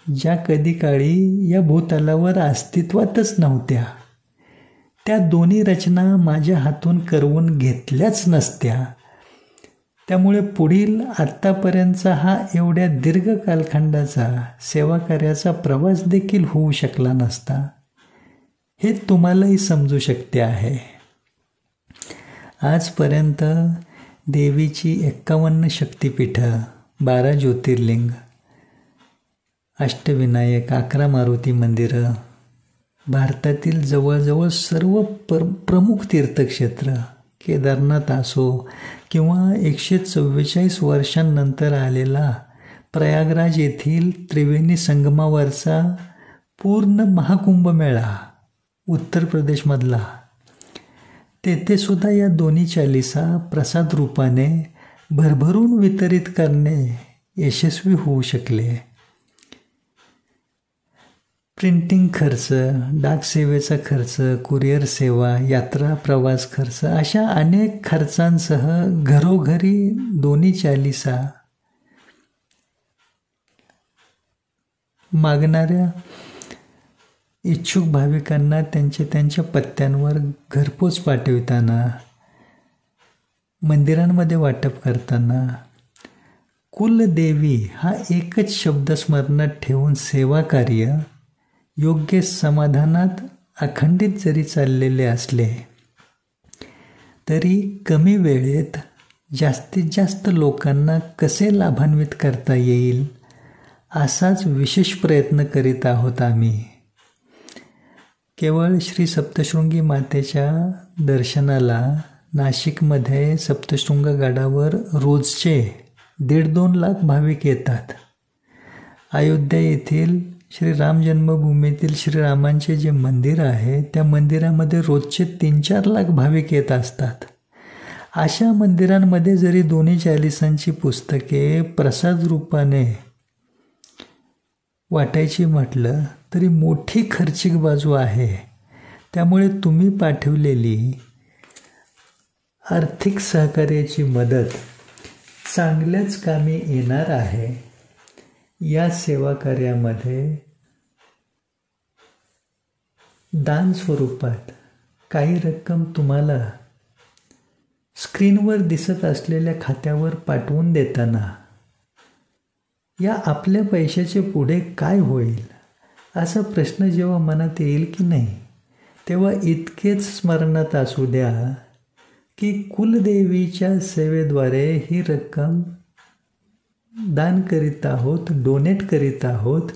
Speaker 1: ज्या कधी काळी या भूतलावर अस्तित्वातच नव्हत्या, त्या दोन्ही रचना माझ्या हातून करवून घेतल्याच नसत्या. त्यामुळे पुढील आत्तापर्यंतचा हा एवढ्या दीर्घ कालखंडाचा सेवा कार्याचा प्रवास देखील होऊ शकला नसता, हे तुम्हालाही समजू शकते आहे. आजपर्यंत देवीची 51 शक्तिपीठं, 12 ज्योतिर्लिंग, अष्टविनायक, 11 मारुती मंदिरं, भारतातील जवळजवळ सर्व प्रमुख तीर्थक्षेत्र, केदारनाथ असो किंवा 144 वर्षांनंतर आलेला प्रयागराज येथील त्रिवेणी संगमावरचा पूर्ण महाकुंभमेळा उत्तर प्रदेशमधला, तेथे सुद्धा या दोन्ही चालिसा प्रसाद रूपाने भरभरून वितरित करणे यशस्वी होऊ शकले. प्रिंटिंग खर्च, डाक सेवेचा खर्च, कुरिअर सेवा, यात्रा प्रवास खर्च अशा अनेक खर्चांसह घरोघरी दोन्ही चालिसा मागणाऱ्या इच्छुक भाविकांना त्यांच्या पत्त्यांवर घरपोच पाठविताना, मंदिरांमध्ये वाटप करताना कुलदेवी हा एकच शब्द स्मरणात ठेवून सेवा कार्य योग्य समाधानात अखंडित जरी चाललेले असले तरी कमी वेळेत जास्तीत जास्त लोकांना कसे लाभान्वित करता येईल असाच विशेष प्रयत्न करीत आहोत आम्ही. केवळ श्री सप्तशृंगी मातेच्या दर्शनाला नाशिकमध्ये सप्तशृंग गडावर रोजचे 1.5-2 लाख भाविक येतात. अयोध्या येथील श्री राम जन्मभूमीतील श्रीरामांचे जे मंदिर आहे त्या मंदिरामध्ये रोजचे 3-4 लाख भाविक येत असतात. अशा मंदिरांमध्ये जरी दोन्ही चालिसांची पुस्तके प्रसाद रूपाने वाटायची म्हटलं तरी मोठी खर्चिक बाजू आहे. त्यामुळे तुम्ही पाठवलेली आर्थिक सहकार्याची मदत चांगल्याच कामी येणार आहे. या सेवा कार्यामध्ये दान स्वरूपात काही रक्कम तुम्हाला स्क्रीनवर दिसत असलेल्या खात्यावर पाठवून देताना या आपल्या पैशाचे पुढे काय होईल असा प्रश्न जेव्हा मनात येईल की नाही, तेव्हा इतकेच स्मरणात असू द्या की कुलदेवीच्या सेवेद्वारे ही रक्कम दान करीत आहोत, डोनेट करीत आहोत.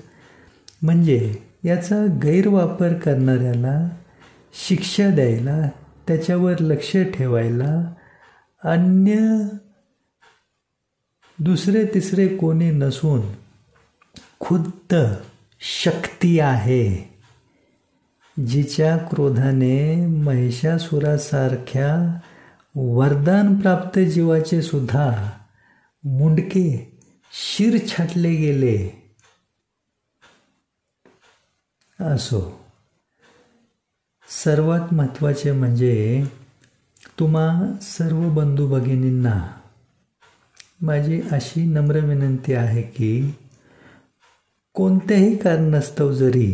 Speaker 1: म्हणजे याचा गैरवापर करणाऱ्याला शिक्षा द्यायला, त्याच्यावर लक्ष ठेवायला अन्य दुसरे तिसरे कोणी नसून खुद्द शक्ती आहे, जिच्या क्रोधाने महिषासुरासारख्या वरदानप्राप्त जीवाचे सुद्धा मुंडके शिर छाटले गेले. असो, सर्वात महत्त्वाचे म्हणजे तुम्हा सर्व बंधू भगिनींना माझी अशी नम्र विनंती आहे की कोणत्याही कारणास्तव जरी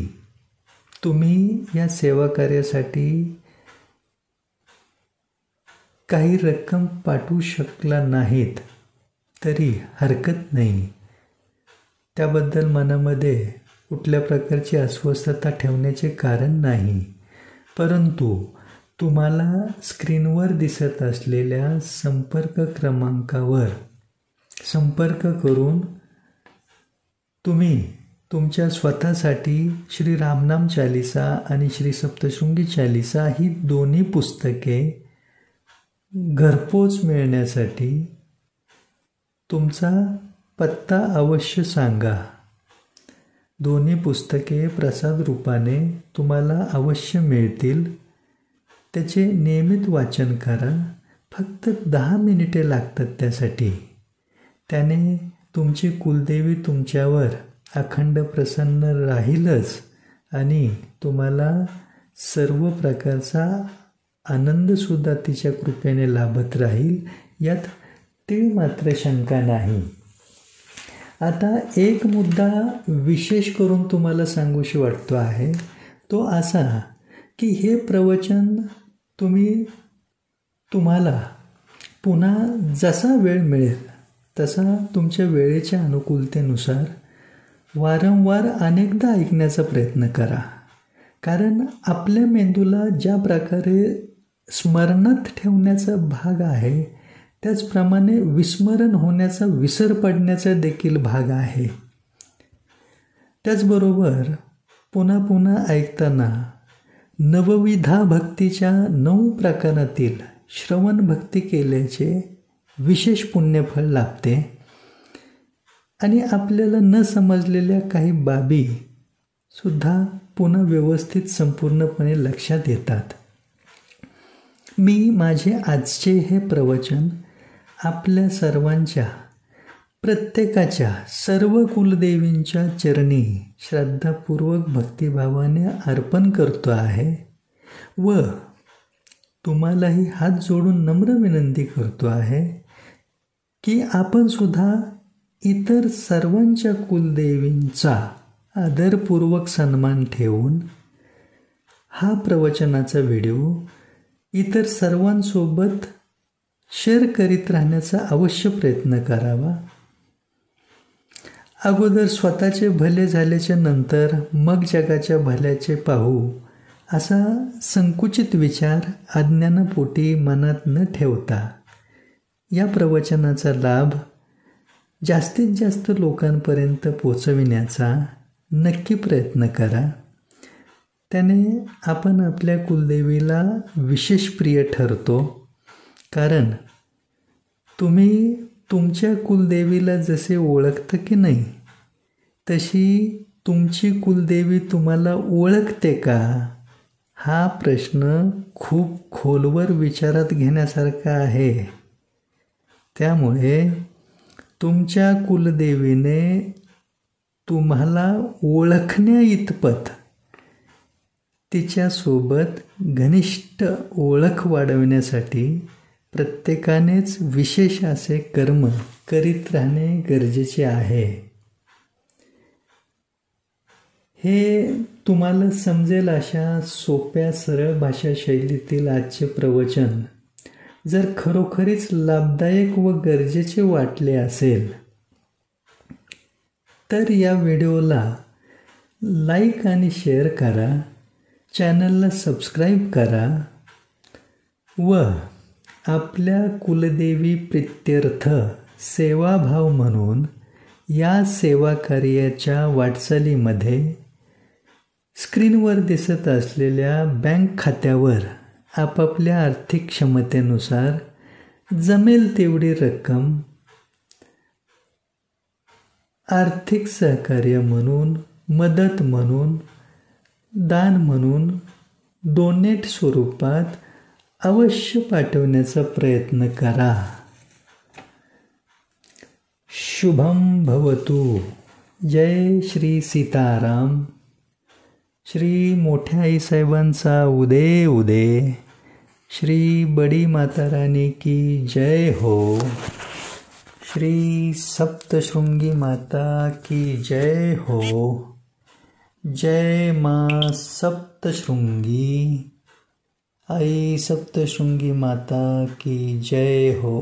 Speaker 1: तुम्ही या सेवा कार्यासाठी काही रक्कम पाठवू शकला नाहीत तरी हरकत नाही. त्याबद्दल मनामध्ये कुठल्या प्रकारची अस्वस्थता ठेवण्याचे कारण नाही. परंतु तुम्हाला स्क्रीनवर दिसत असलेल्या संपर्क क्रमांकावर संपर्क करून तुम्ही तुमच्या स्वतःसाठी श्री रामनाम चालिसा आणि श्री सप्तशृंगी चालिसा ही दोन्ही पुस्तके घरपोच मिळण्यासाठी तुमचा पत्ता अवश्य सांगा. दोन्ही पुस्तके प्रसाद रूपाने तुम्हाला अवश्य मिळतील. त्याचे नियमित वाचन करा. फक्त 10 मिनिटे लागतात त्यासाठी. त्याने तुमची कुलदेवी तुमच्यावर अखंड प्रसन्न राहीलच आणि तुम्हाला सर्व प्रकारचा आनंदसुद्धा तिच्या कृपेने लाभत राहील, यात तीळ मात्र शंका नाही. आता एक मुद्दा विशेष करून तुम्हाला सांगूशी वाटतो आहे, तो असा की हे प्रवचन तुम्हाला पुन्हा जसा वेळ मिळेल तसा तुमच्या वेळेच्या अनुकूलतेनुसार वारंवार अनेकदा ऐकण्याचा प्रयत्न करा. कारण आपल्या मेंदूला ज्या प्रकारे स्मरणात ठेवण्याचा भाग आहे, त्याचप्रमाणे विस्मरण होण्याचा, विसर पडण्याचा देखील भाग आहे. त्याचबरोबर पुन्हा पुन्हा ऐकताना नवविधा भक्तीच्या 9 प्रकारातील श्रवण भक्ती केल्याचे विशेष पुण्यफळ लाभते आणि आपल्याला न समजलेल्या काही बाबी सुद्धा पुन्हा व्यवस्थित संपूर्णपणे लक्षात येतात. मी माझे आजचे हे प्रवचन आपल्या सर्वांच्या, प्रत्येकाच्या, सर्व कुलदेवींच्या चरणी श्रद्धापूर्वक भक्तिभावाने अर्पण करतो आहे व तुम्हालाही हात जोडून नम्र विनंती करतो आहे की आपण सुद्धा इतर सर्वांच्या कुलदेवींचा आदरपूर्वक सन्मान ठेवून हा प्रवचनाचा व्हिडिओ इतर सर्वांसोबत शेअर करीत राहण्याचा अवश्य प्रयत्न करावा. अगोदर स्वतःचे भले झाल्याच्या नंतर मग जगाच्या भल्याचे पाहू, असा संकुचित विचार अज्ञानापोटी मनात न ठेवता या प्रवचनाचा लाभ जास्तीत जास्त लोकांपर्यंत पोचविण्याचा नक्की प्रयत्न करा. त्याने आपण आपल्या कुलदेवीला विशेष प्रिय ठरतो. कारण तुम्ही तुमच्या कुलदेवीला जसे ओळखता की नाही, तशी तुमची कुलदेवी तुम्हाला ओळखते का, हा प्रश्न खूप खोलवर विचारात घेण्यासारखा आहे. त्यामुळे तुमच्या कुलदेवीने तुम्हाला ओळखण्या इतपत तिच्यासोबत घनिष्ठ ओळख वाढवण्यासाठी प्रत्येकानेच विशेष असे कर्म करीत राहणे गरजेचे आहे. हे तुम्हाला समजेल अशा सोप्या सरळ भाषा शैलीतील आजचे प्रवचन जर खरोखरीच लाभदायक व गरजेचे वाटले असेल तर या व्हिडिओला लाईक आणि शेअर करा, चॅनलला सबस्क्राईब करा व आपल्या कुलदेवी प्रित्यर्थ सेवाभाव म्हणून या सेवा कार्याच्या वाटचालीमध्ये स्क्रीनवर दिसत असलेल्या बँक खात्यावर आपापल्या आर्थिक क्षमतेनुसार जमेल तेवढी रक्कम आर्थिक सहकार्य म्हणून, मदत म्हणून, दान म्हणून, डोनेट स्वरूपात अवश्य पाठवण्याचा प्रयत्न करा. शुभम भवतु. जय श्री सीताराम. श्री मोठ्या आईसाहेबांचा उदे उदे. श्री बडी माता रानी की जय हो. श्री सप्तशृंगी माता की जय हो. जय माँ सप्तशृंगी. आई सप्तशृंगी माता की जय हो.